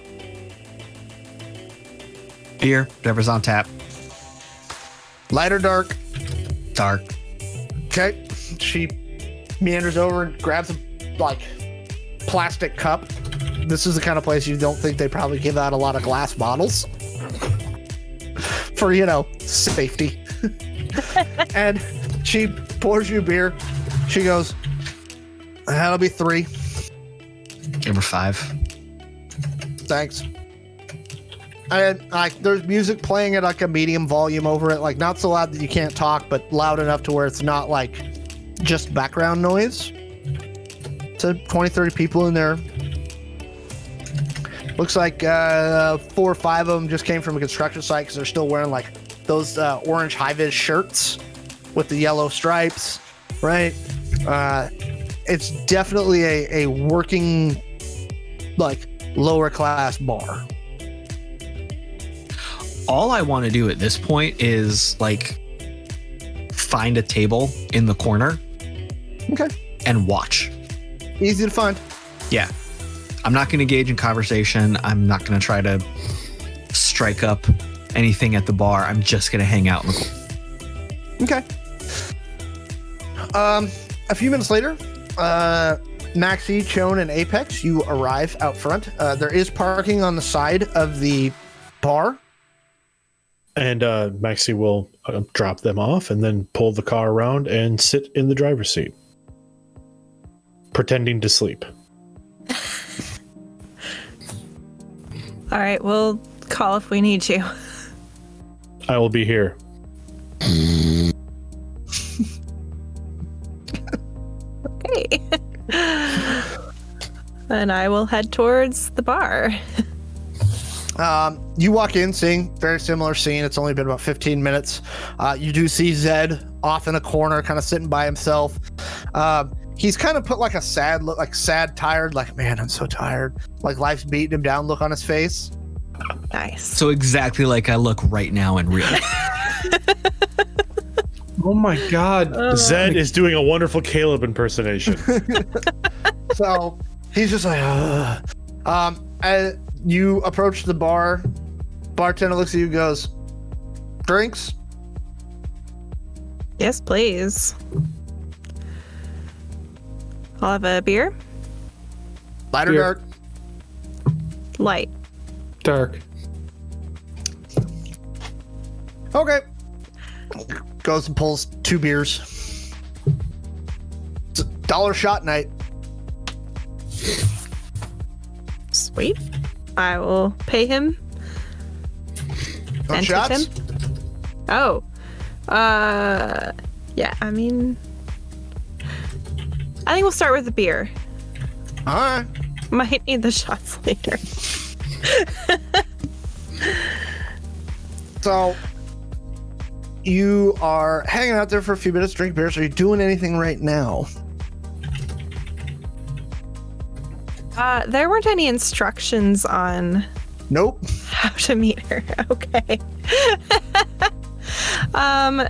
Beer, whatever's on tap. Light or dark? Dark. Okay. She meanders over and grabs a like plastic cup. This is the kind of place you don't think they probably give out a lot of glass bottles for, safety. And she pours you beer. She goes, "That'll be 3. Give her 5. Thanks." And there's music playing at like a medium volume over it, like not so loud that you can't talk, but loud enough to where it's not like just background noise. So 20, 30 people in there. Looks like 4 or 5 of them just came from a construction site because they're still wearing like those orange high-vis shirts with the yellow stripes, right? It's definitely a working, like, lower class bar. All I want to do at this point is like find a table in the corner Okay. and watch. Easy to find. Yeah. I'm not going to engage in conversation. I'm not going to try to strike up anything at the bar. I'm just going to hang out in the corner. Okay. A few minutes later, Maxi, Chone, and Apex, you arrive out front. There is parking on the side of the bar. And Maxi will drop them off and then pull the car around and sit in the driver's seat, pretending to sleep. All right, we'll call if we need you. I will be here. Okay. And I will head towards the bar. You walk in, seeing very similar scene. It's only been about 15 minutes. You do see Zed off in a corner, kind of sitting by himself. He's kind of put like a sad look, like sad, tired, like, man, I'm so tired. Like life's beating him down look on his face. Nice. So exactly like I look right now in real life. Oh my God. Zed is doing a wonderful Caleb impersonation. So he's just like, as you approach the bar, bartender looks at you and goes, drinks? Yes, please. I'll have a beer. Light or Beer. dark? Light. Dark. Okay. Goes and pulls 2 beers. It's $1 shot night. Sweet. I will pay him. Want And tip shots? him. Oh. Yeah, I mean, I think we'll start with the beer. All right. Might need the shots later. So you are hanging out there for a few minutes, drink beers. Are you doing anything right now? There weren't any instructions on Nope. how to meet her. Okay.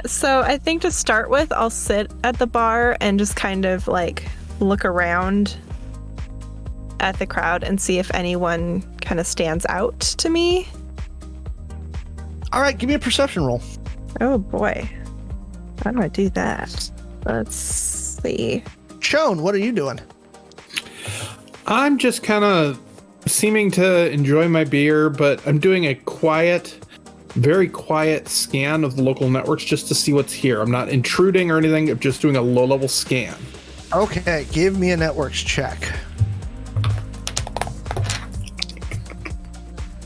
So I think to start with, I'll sit at the bar and just kind of like look around at the crowd and see if anyone kind of stands out to me. All right, give me a perception roll. Oh boy. How do I do that? Let's see. Shawn, what are you doing? I'm just kind of seeming to enjoy my beer, but I'm doing a quiet, very quiet scan of the local networks just to see what's here. I'm not intruding or anything. I'm just doing a low-level scan. Okay, give me a networks check.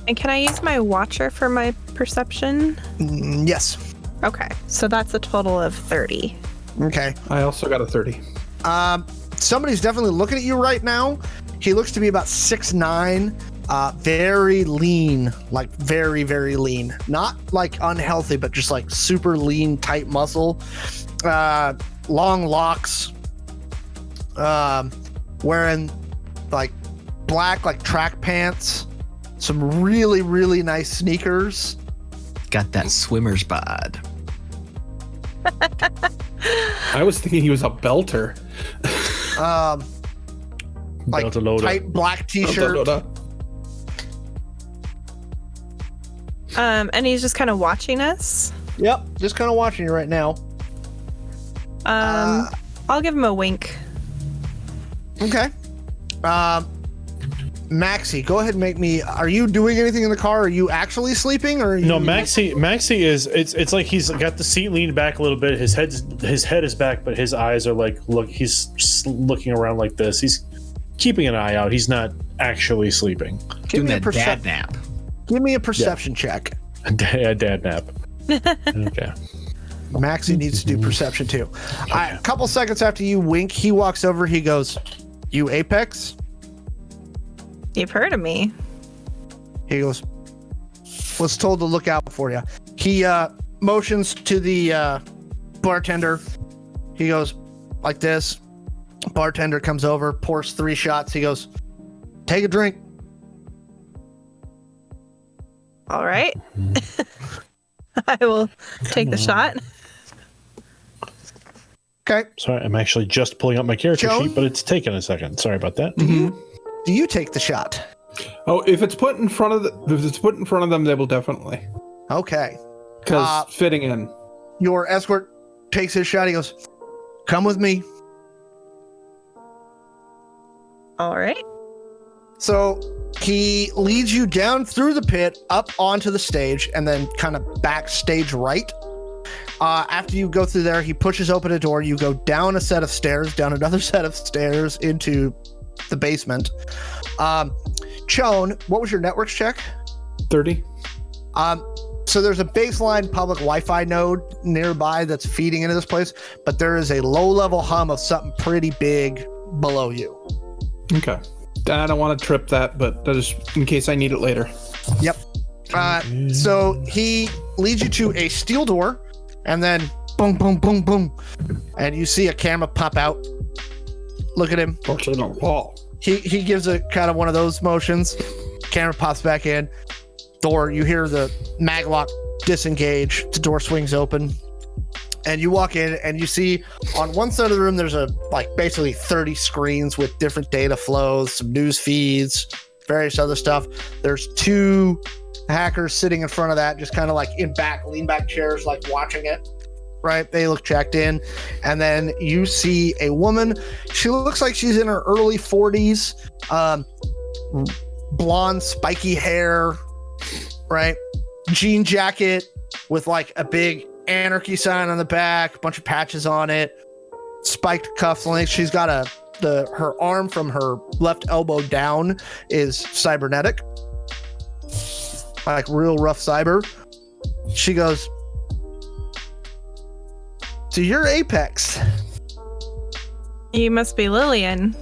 And can I use my watcher for my perception? Yes. Okay, so that's a total of 30. Okay. I also got a 30. Somebody's definitely looking at you right now. He looks to be about 6'9", very lean, like very, very lean. Not like unhealthy, but just like super lean, tight muscle. Long locks. Wearing like black like track pants. Some really, really nice sneakers. Got that swimmer's bod. I was thinking he was a belter. Like Delta Loda. tight black t-shirt. And he's just kind of watching us. Yep, just kind of watching you right now. I'll give him a wink. Okay. Maxi, go ahead and make me. Are you doing anything in the car? Are you actually sleeping? Or are you, No, Maxi is. It's like he's got the seat leaned back a little bit. His head is back, but his eyes are like He's just looking around like this. He's keeping an eye out. He's not actually sleeping. Give Doing me a that dad nap. Give me a perception check. A dad nap. Okay. Maxi needs to do perception too. A couple seconds after you wink, he walks over. He goes, "You Apex?" You've heard of me. He goes, "Was told to look out for you." He motions to the bartender. He goes like this. Bartender comes over, pours 3 shots. He goes, "Take a drink." All right. I will take the shot. Okay. Sorry, I'm actually just pulling up my character Joan? sheet, but it's taken a second. Sorry about that. Do you take the shot? Oh, if it's put in front of them, they will definitely. Okay. Because fitting in. Your escort takes his shot. He goes, "Come with me." All right. So he leads you down through the pit, up onto the stage, and then kind of backstage right. After you go through there, he pushes open a door. You go down another set of stairs into the basement. Shawn, what was your networks check? 30. So there's a baseline public Wi-Fi node nearby that's feeding into this place, but there is a low-level hum of something pretty big below you. Okay. I don't want to trip that, but that is in case I need it later. Yep. So he leads you to a steel door, and then boom, boom, boom, boom, and you see a camera pop out. Look at him. He gives a kind of one of those motions. Camera pops back in. Door. You hear the maglock disengage. The door swings open, and you walk in, and you see on one side of the room there's basically 30 screens with different data flows, some news feeds, various other stuff. There's 2 hackers sitting in front of that, just kind of like in lean back chairs, like watching it. Right? They look checked in. And then you see a woman. She looks like she's in her early 40s. Blonde, spiky hair. Right? Jean jacket with like a big anarchy sign on the back, a bunch of patches on it, spiked cufflinks. She's got her arm from her left elbow down is cybernetic. Like real rough cyber. She goes, "So you're Apex." You must be Lillian.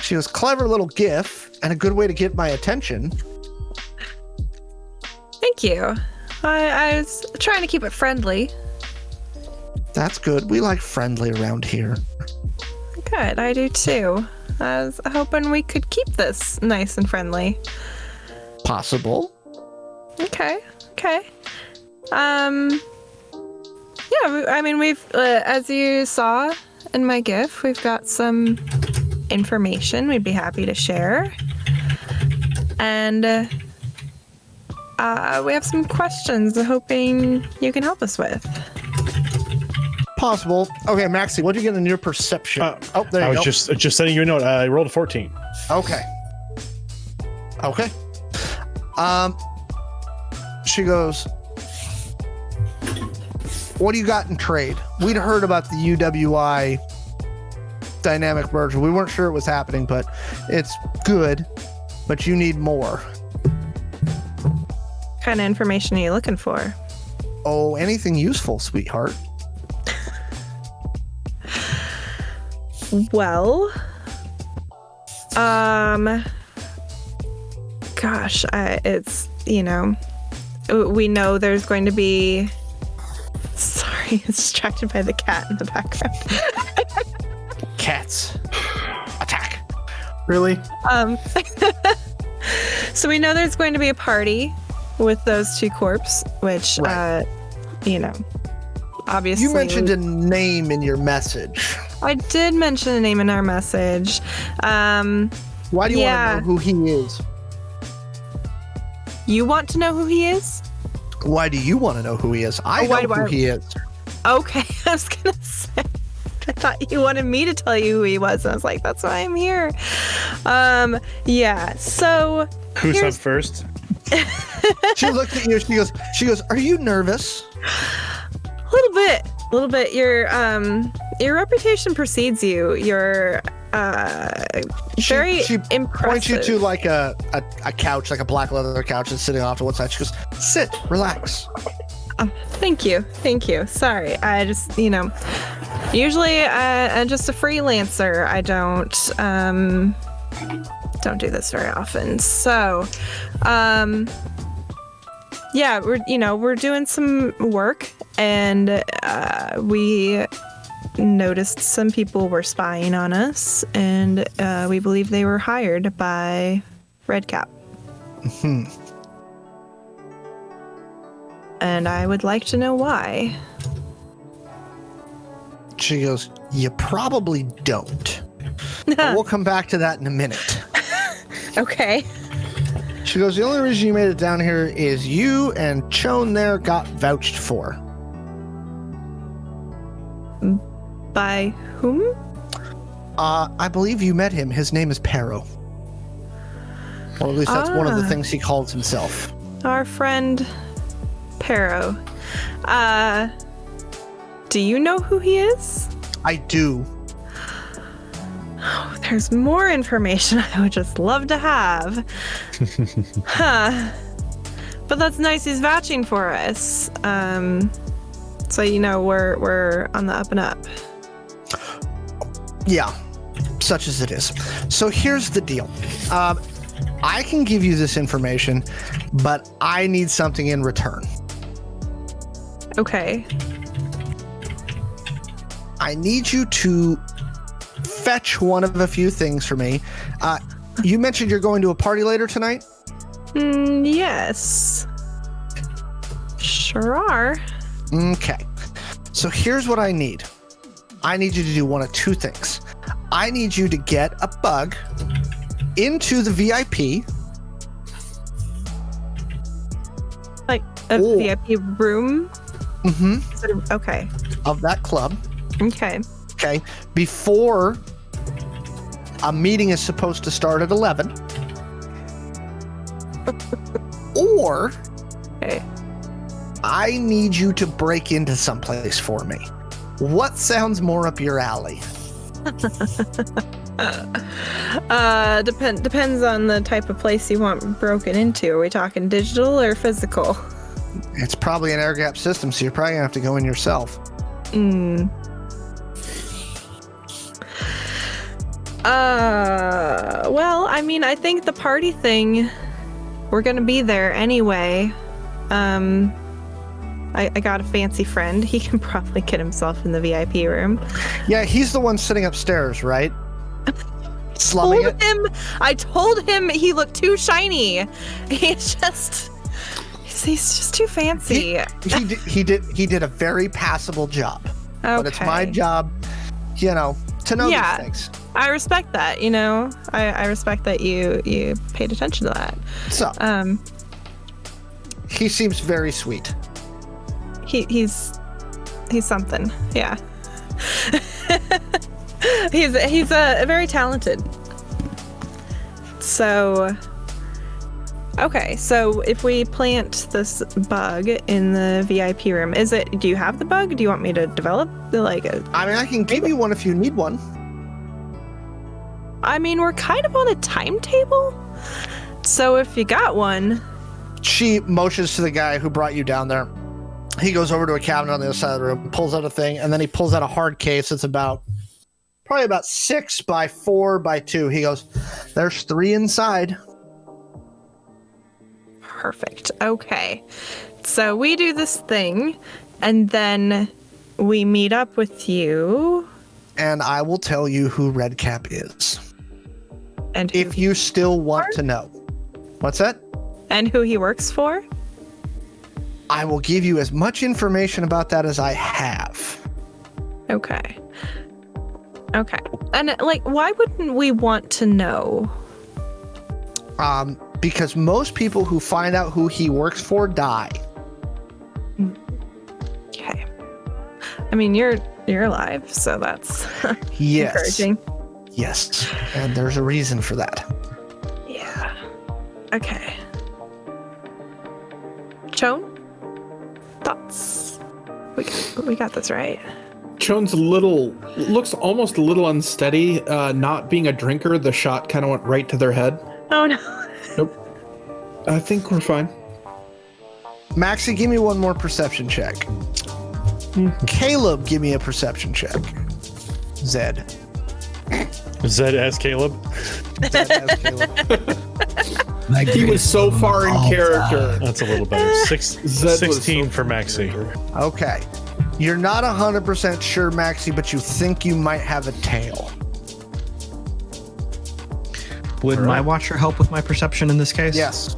She goes, "Clever little gif and a good way to get my attention." Thank you. I was trying to keep it friendly. That's good. We like friendly around here. Good, I do too. I was hoping we could keep this nice and friendly. Possible. Okay. Yeah, I mean, we've, as you saw in my GIF, we've got some information we'd be happy to share. And we have some questions hoping you can help us with. Possible. Okay, Maxi, what did you get in your perception? There you go. I was just sending you a note. I rolled a 14. Okay. She goes, "What do you got in trade? We'd heard about the UWI dynamic merger. We weren't sure it was happening, but it's good, but you need more." What kind of information are you looking for? Oh, anything useful, sweetheart. Well, gosh, it's, we know there's going to be, sorry, it's distracted by the cat in the background. Cats. Attack. Really? So we know there's going to be a party with those 2 corpse, which, right. Obviously. You mentioned a name in your message. I did mention a name in our message. Why do you want to know who he is? You want to know who he is? Why do you want to know who he is? I know who he is. Okay, I was going to say, I thought you wanted me to tell you who he was. And I was like, that's why I'm here. Yeah, so. Who's up first? She looked at you. She goes, "Are you nervous?" A little bit. Your reputation precedes you. You're very she impressive. Points you to like a couch, like a black leather couch that's sitting off to one side. She goes, "Sit, relax." Thank you. Sorry, I just, usually I'm just a freelancer. I don't do this very often. So, yeah, we're doing some work, and we noticed some people were spying on us, and we believe they were hired by Redcap. Mm-hmm. And I would like to know why. She goes, "You probably don't. But we'll come back to that in a minute." Okay. She goes, "The only reason you made it down here is you and Shawn there got vouched for." By whom? I believe you met him. His name is Pero. Or at least that's one of the things he calls himself. Our friend Pero. Do you know who he is? I do. Oh, there's more information I would just love to have. Huh. But that's nice he's vouching for us. So we're on the up and up. Yeah. such as it is. So here's the deal. I can give you this information, but I need something in return. Okay. I need you to fetch one of a few things for me. You mentioned you're going to a party later tonight? Yes. Sure are. Okay. So here's what I need. I need you to do one of two things. I need you to get a bug into the VIP. Like a VIP room? Mm-hmm. Okay. Of that club. Okay. Okay. Before a meeting is supposed to start at 11. Or Okay. I need you to break into someplace for me. What sounds more up your alley? Depends on the type of place you want broken into. Are we talking digital or physical? It's probably an air gap system, so you're probably gonna have to go in yourself. Well, I mean, I think the party thing, we're gonna be there anyway. I got a fancy friend. He can probably get himself in the VIP room. Yeah, he's the one sitting upstairs, right? Slumming it. I told him he looked too shiny. He's just too fancy. He did a very passable job. Okay. But it's my job, to know these things. I respect that, I respect that you paid attention to that. So he seems very sweet. He's something. Yeah. he's very talented. So okay, so if we plant this bug in the VIP room, do you have the bug? Do you want me to develop I can give you one if you need one. I mean, we're kind of on a timetable. So if you got one. She motions to the guy who brought you down there. He goes over to a cabinet on the other side of the room, pulls out a thing, and then he pulls out a hard case. It's probably about 6 by 4 by 2. He goes, "There's 3 inside." Perfect. Okay. So we do this thing, and then we meet up with you. And I will tell you who Redcap is. And if you still want to know. What's that? And who he works for? I will give you as much information about that as I have. Okay. And why wouldn't we want to know? Because most people who find out who he works for die. Okay. I mean, you're alive, so that's encouraging. Yes. And there's a reason for that. Yeah. Okay. Chone? Thoughts? We got this, right? Chone's looks almost a little unsteady. Not being a drinker, the shot kind of went right to their head. Oh no. Nope. I think we're fine. Maxi, give me one more perception check. Caleb, give me a perception check. Zed. Zed as Caleb? Zed as Caleb. He was so far in character. That's a little better. 16 for Maxi. Okay. You're not 100% sure, Maxi, but you think you might have a tail. Would my watcher help with my perception in this case? Yes.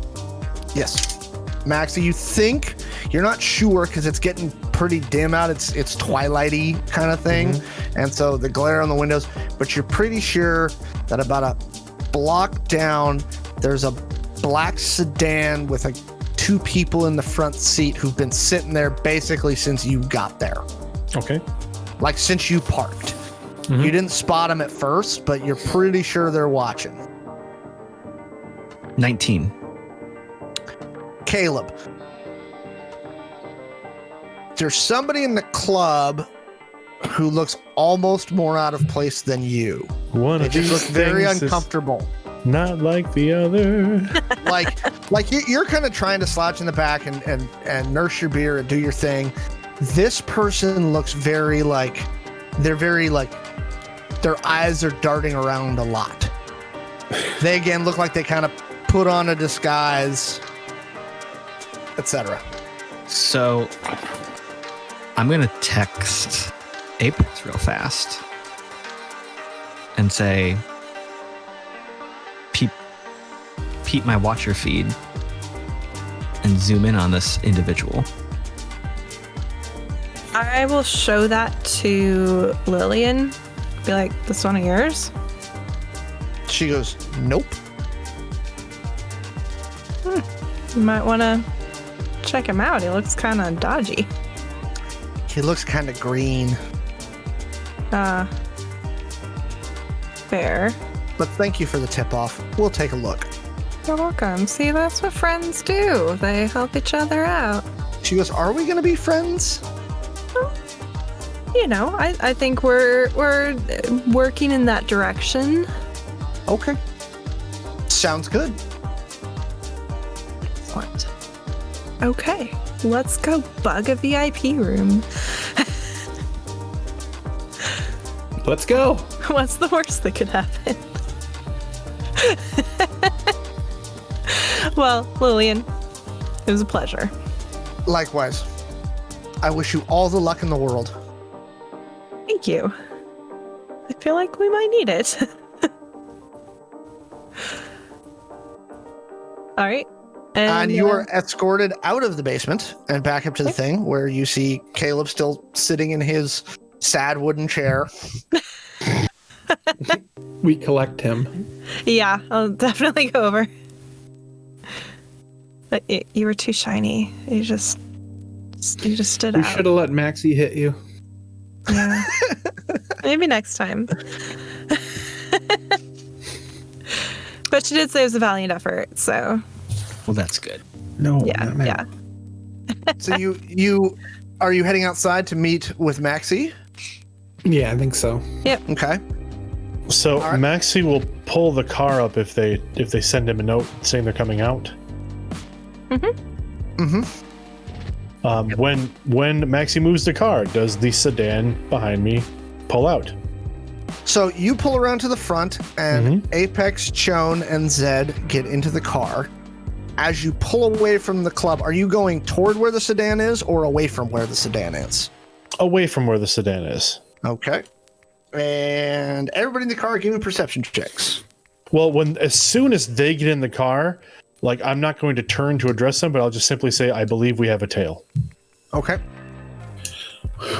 Maxi, you think, you're not sure because it's getting pretty dim out. It's twilighty kind of thing. Mm-hmm. And so the glare on the windows, but you're pretty sure that about a block down, there's a black sedan with 2 people in the front seat who've been sitting there basically since you got there. Okay. Since you parked. Mm-hmm. You didn't spot them at first, but you're pretty sure they're watching. 19. Caleb. There's somebody in the club who looks almost more out of place than you. One they of just these look very things uncomfortable. Not like the other. like you're kind of trying to slouch in the back and nurse your beer and do your thing. This person looks very they're very Their eyes are darting around a lot. They again look like they kind of put on a disguise, etc. So I'm going to text Apex real fast and say, peep my watcher feed and zoom in on this individual. I will show that to Lillian. Be like, this one of yours? She goes, nope. You might want to check him out. He looks kind of dodgy. He looks kind of green. Fair. But thank you for the tip-off. We'll take a look. You're welcome. See, that's what friends do. They help each other out. She goes, are we going to be friends? You know, I think we're working in that direction. Okay. Sounds good. Excellent. Okay, let's go bug a VIP room. Let's go. What's the worst that could happen? Well, Lillian, it was a pleasure. Likewise. I wish you all the luck in the world. Thank you. I feel like we might need it. All right. And you are escorted out of the basement and back up to the thing where you see Caleb still sitting in his sad wooden chair. We collect him. Yeah, I'll definitely go over. But you were too shiny. You just stood We out. should have let Maxi hit you. Yeah. Maybe next time. But she did say it was a valiant effort, so Well, that's good. No. yeah, not yeah. So you are you heading outside to meet with Maxi? Yeah, I think so. Okay. So All right. Maxi will pull the car up if they send him a note saying they're coming out. Mm-hmm. When Maxi moves the car, does the sedan behind me pull out? So you pull around to the front, and Apex, Shawn, and Zed get into the car. As you pull away from the club, are you going toward where the sedan is or away from where the sedan is? Away from where the sedan is. Okay. And everybody in the car, give me perception checks. Well, as soon as they get in the car, like, I'm not going to turn to address them, but I'll just simply say, I believe we have a tail. Okay.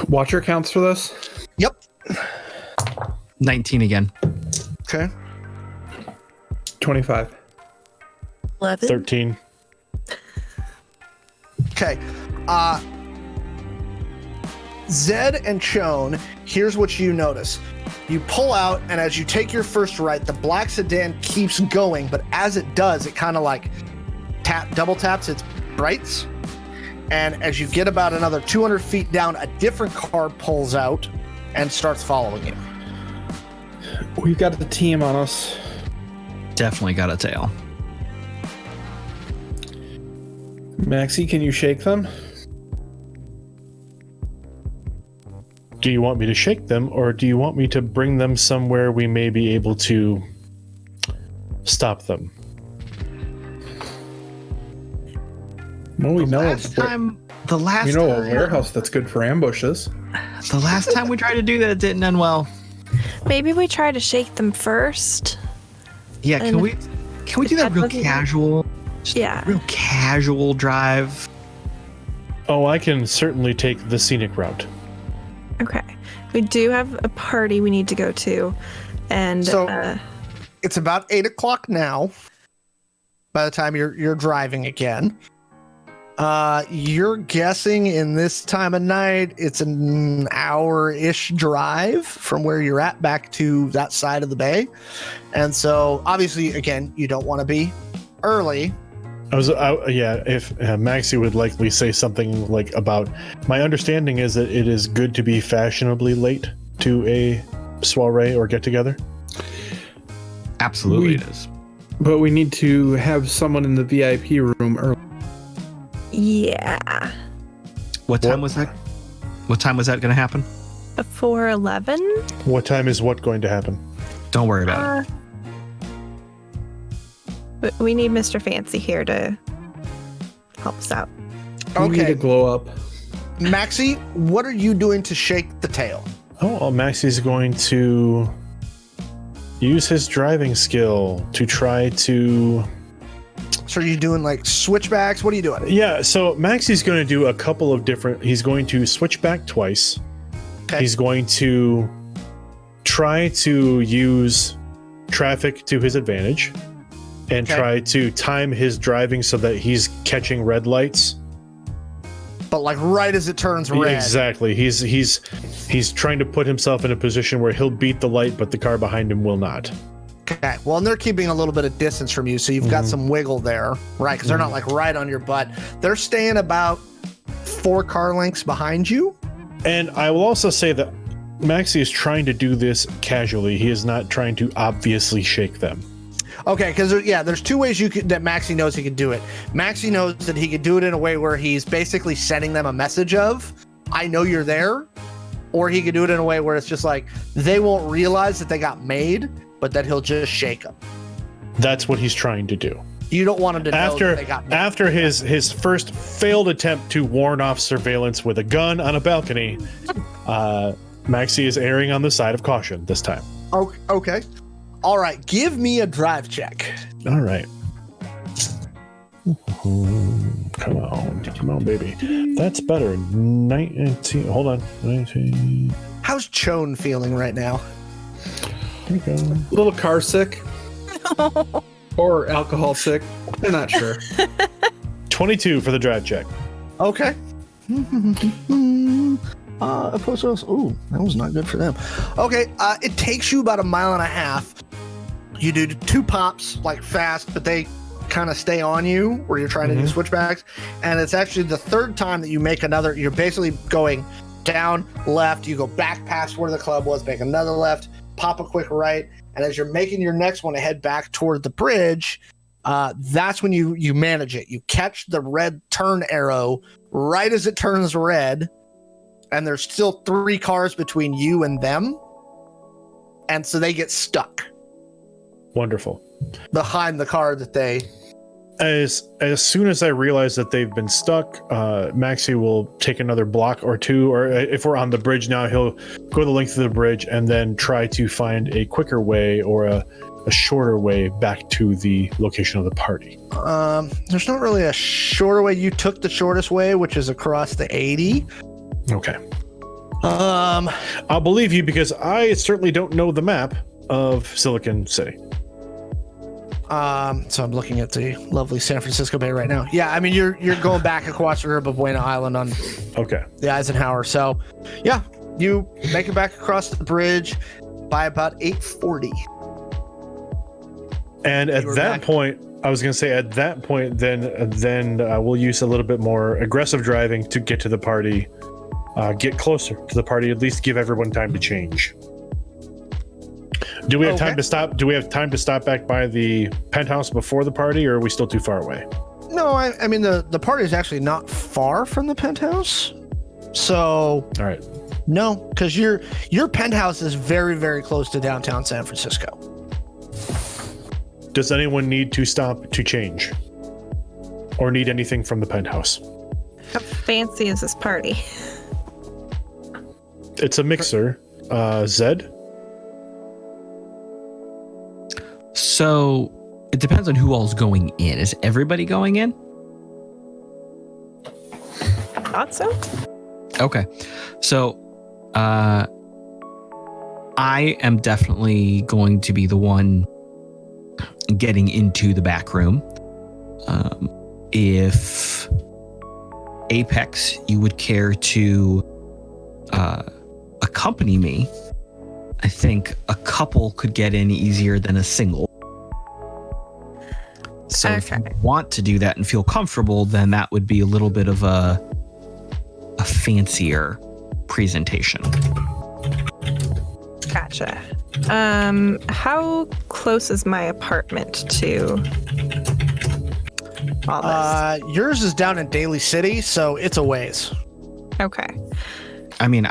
Watcher counts for this? Yep. 19 again. Okay. 25. 11. 13. Okay. Zed and Shawn, here's what you notice. You pull out, and as you take your first right, the black sedan keeps going, but as it does, it kind of like double taps its brights. And as you get about another 200 feet down, a different car pulls out and starts following you. We've got the team on us. Definitely got a tail. Maxi, can you shake them? Do you want me to shake them, or do you want me to bring them somewhere we may be able to stop them? Well, we know Last time, the last we know a time, warehouse that's good for ambushes. the last time we tried to do that, it didn't end well. Maybe we try to shake them first. Yeah, can And we do that that real doesn't- casual? Just Yeah. real casual drive. Oh, I can certainly take the scenic route. Okay. We do have a party we need to go to. And So- It's about 8 o'clock now. By the time you're driving again, you're guessing in this time of night it's an hour-ish drive from where you're at back to that side of the bay, and so obviously again you don't want to be early. If Maxi would likely say something like about, my understanding is that it is good to be fashionably late to a soiree or get together. Absolutely, it is. But we need to have someone in the VIP room early. yeah. What time was that? What time was that going to happen? before 11. What time is what going to happen? Don't worry about it. But we need Mr. Fancy here to help us out. We need Okay, to glow up. Maxi, what are you doing to shake the tail? Oh, well, Maxi's going to use his driving skill to try to... So are you doing like switchbacks? What are you doing? Yeah, so Maxi's going to do a couple of different... He's going to switch back twice. Okay. He's going to try to use traffic to his advantage and Okay. try to time his driving so that he's catching red lights. But like right as it turns red. Exactly. He's trying to put himself in a position where he'll beat the light, but the car behind him will not. Okay. Well, and they're keeping a little bit of distance from you, so you've got some wiggle there, right? Because they're not like right on your butt. They're staying about 4 car lengths behind you. And I will also say that Maxi is trying to do this casually. He is not trying to obviously shake them. Okay, because there's 2 ways that Maxi knows he can do it. Maxi knows that he could do it in a way where he's basically sending them a message of, I know you're there. Or he could do it in a way where it's just like, they won't realize that they got made, but that he'll just shake them. That's what he's trying to do. You don't want him to know that they got made. After his first failed attempt to warn off surveillance with a gun on a balcony, Maxi is erring on the side of caution this time. Okay. All right, give me a drive check. All right. Come on, baby. That's better. 19. Hold on. 19. How's Chone feeling right now? Here we go. A little car sick. Or alcohol sick. I'm not sure. 22 for the drive check. Okay. Opposed to us. Ooh, that was not good for them. Okay, it takes you about a mile and a half. You do 2 pops, like fast, but they kind of stay on you where you're trying to do switchbacks. And it's actually the 3rd time that you make another. You're basically going down, left. You go back past where the club was, make another left, pop a quick right. And as you're making your next one to head back toward the bridge, that's when you manage it. You catch the red turn arrow right as it turns red. And there's still 3 cars between you and them. And so they get stuck Wonderful. behind the car that they... As soon as I realize that they've been stuck, Maxi will take another block or 2, or if we're on the bridge now, he'll go the length of the bridge and then try to find a quicker way or a shorter way back to the location of the party. There's not really a shorter way. You took the shortest way, which is across the 80. Okay. I'll believe you because I certainly don't know the map of Silicon City. So I'm looking at the lovely San Francisco Bay right now. Yeah, I mean you're going back across the river of Buena Island on the Eisenhower. So yeah, you make it back across the bridge by about 8:40. And at that point, I was going to say at that point, then we'll use a little bit more aggressive driving to get to the party, get closer to the party, at least give everyone time to change. Do we have time to stop? Do we have time to stop back by the penthouse before the party, or are we still too far away? No, I mean the party is actually not far from the penthouse. So All right. no, because your penthouse is very, very close to downtown San Francisco. Does anyone need to stop to change? Or need anything from the penthouse? How fancy is this party? It's a mixer. Zed? So it depends on who all's going in. Is everybody going in? Thought so. Okay. So I am definitely going to be the one getting into the back room. If Apex, you would care to accompany me, I think a couple could get in easier than a single. So if you want to do that and feel comfortable, then that would be a little bit of a fancier presentation. Gotcha. How close is my apartment to all this? Yours is down in Daly City, so it's a ways. Okay. I mean,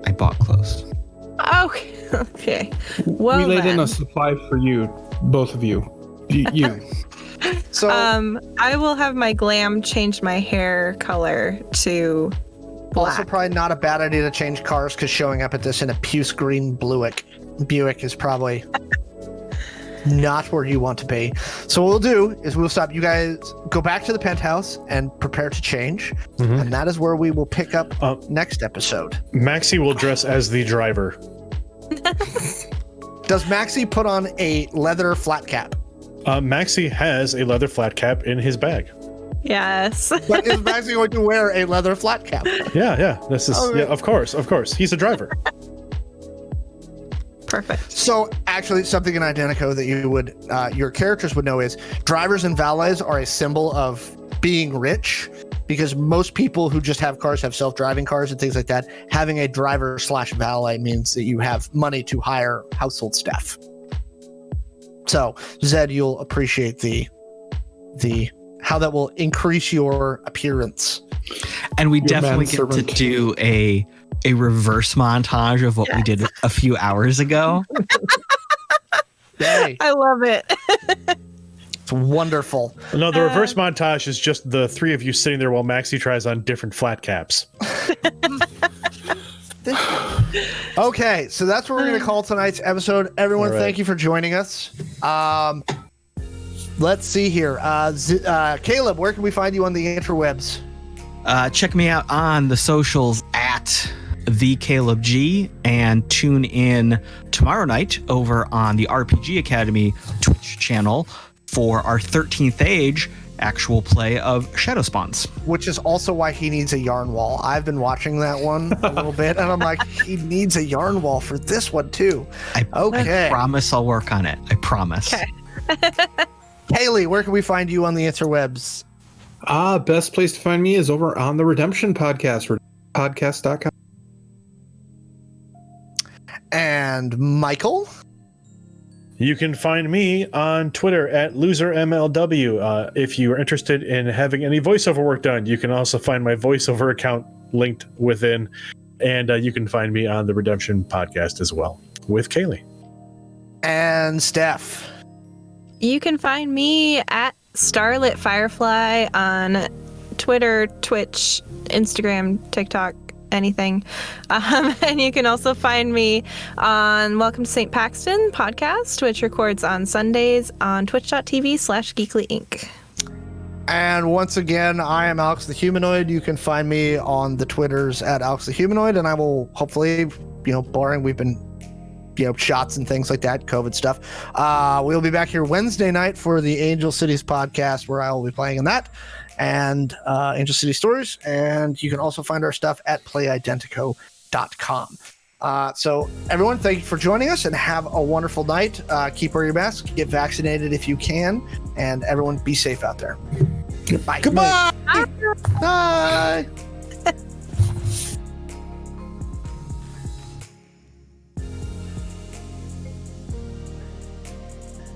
I bought clothes. Okay. Okay. Well, we laid in then. a supply for you, both of you. You. So I will have my glam change my hair color to black. also probably not a bad idea to change cars because showing up at this in a puce green Buick is probably not where you want to be. So what we'll do is we'll stop. You guys go back to the penthouse and prepare to change. And that is where we will pick up next episode. Maxi will dress as the driver. Does Maxi put on a leather flat cap? Maxi has a leather flat cap in his bag. Yes. But is Maxi going to wear a leather flat cap? Yeah. This is Okay. yeah, of course. He's a driver. Perfect. So actually something in Identico that you would your characters would know is drivers and valets are a symbol of being rich, because most people who just have cars have self-driving cars and things like that. Having a driver/valet means that you have money to hire household staff. So Zed, you'll appreciate the how that will increase your appearance. And we Your definitely get to manservant. do a reverse montage of what we did a few hours ago. Yay. I love it. It's wonderful. No, the reverse montage is just the three of you sitting there while Maxi tries on different flat caps. Okay, so that's what we're going to call tonight's episode. Everyone, All right. thank you for joining us. Let's see here. Caleb, where can we find you on the interwebs? Check me out on the socials at the Caleb G, and tune in tomorrow night over on the RPG Academy Twitch channel for our 13th Age actual play of Shadow Spawns. Which is also why he needs a yarn wall. I've been watching that one a little bit, and I'm like, he needs a yarn wall for this one too. I promise I'll work on it. I promise. Okay. Haley, where can we find you on the interwebs? Best place to find me is over on the Redemption Podcast, podcast.com. And Michael? You can find me on Twitter at losermlw. If you are interested in having any voiceover work done, you can also find my voiceover account linked within. And you can find me on the Redemption Podcast as well with Kaylee. And Steph? You can find me at Starlit Firefly on Twitter, Twitch, Instagram, TikTok, anything. And you can also find me on Welcome to St. Paxton podcast, which records on Sundays on twitch.tv/Geekly Inc. And once again, I am Alex the Humanoid. You can find me on the Twitters at Alex the Humanoid, and I will hopefully, barring we've been, shots and things like that, COVID stuff. We'll be back here Wednesday night for the Angel Cities podcast, where I will be playing in that, and Angel City Stories. And you can also find our stuff at playidentico.com. So everyone, thank you for joining us, and have a wonderful night. Keep wearing your mask, get vaccinated if you can, and everyone be safe out there. Bye. Goodbye. Bye.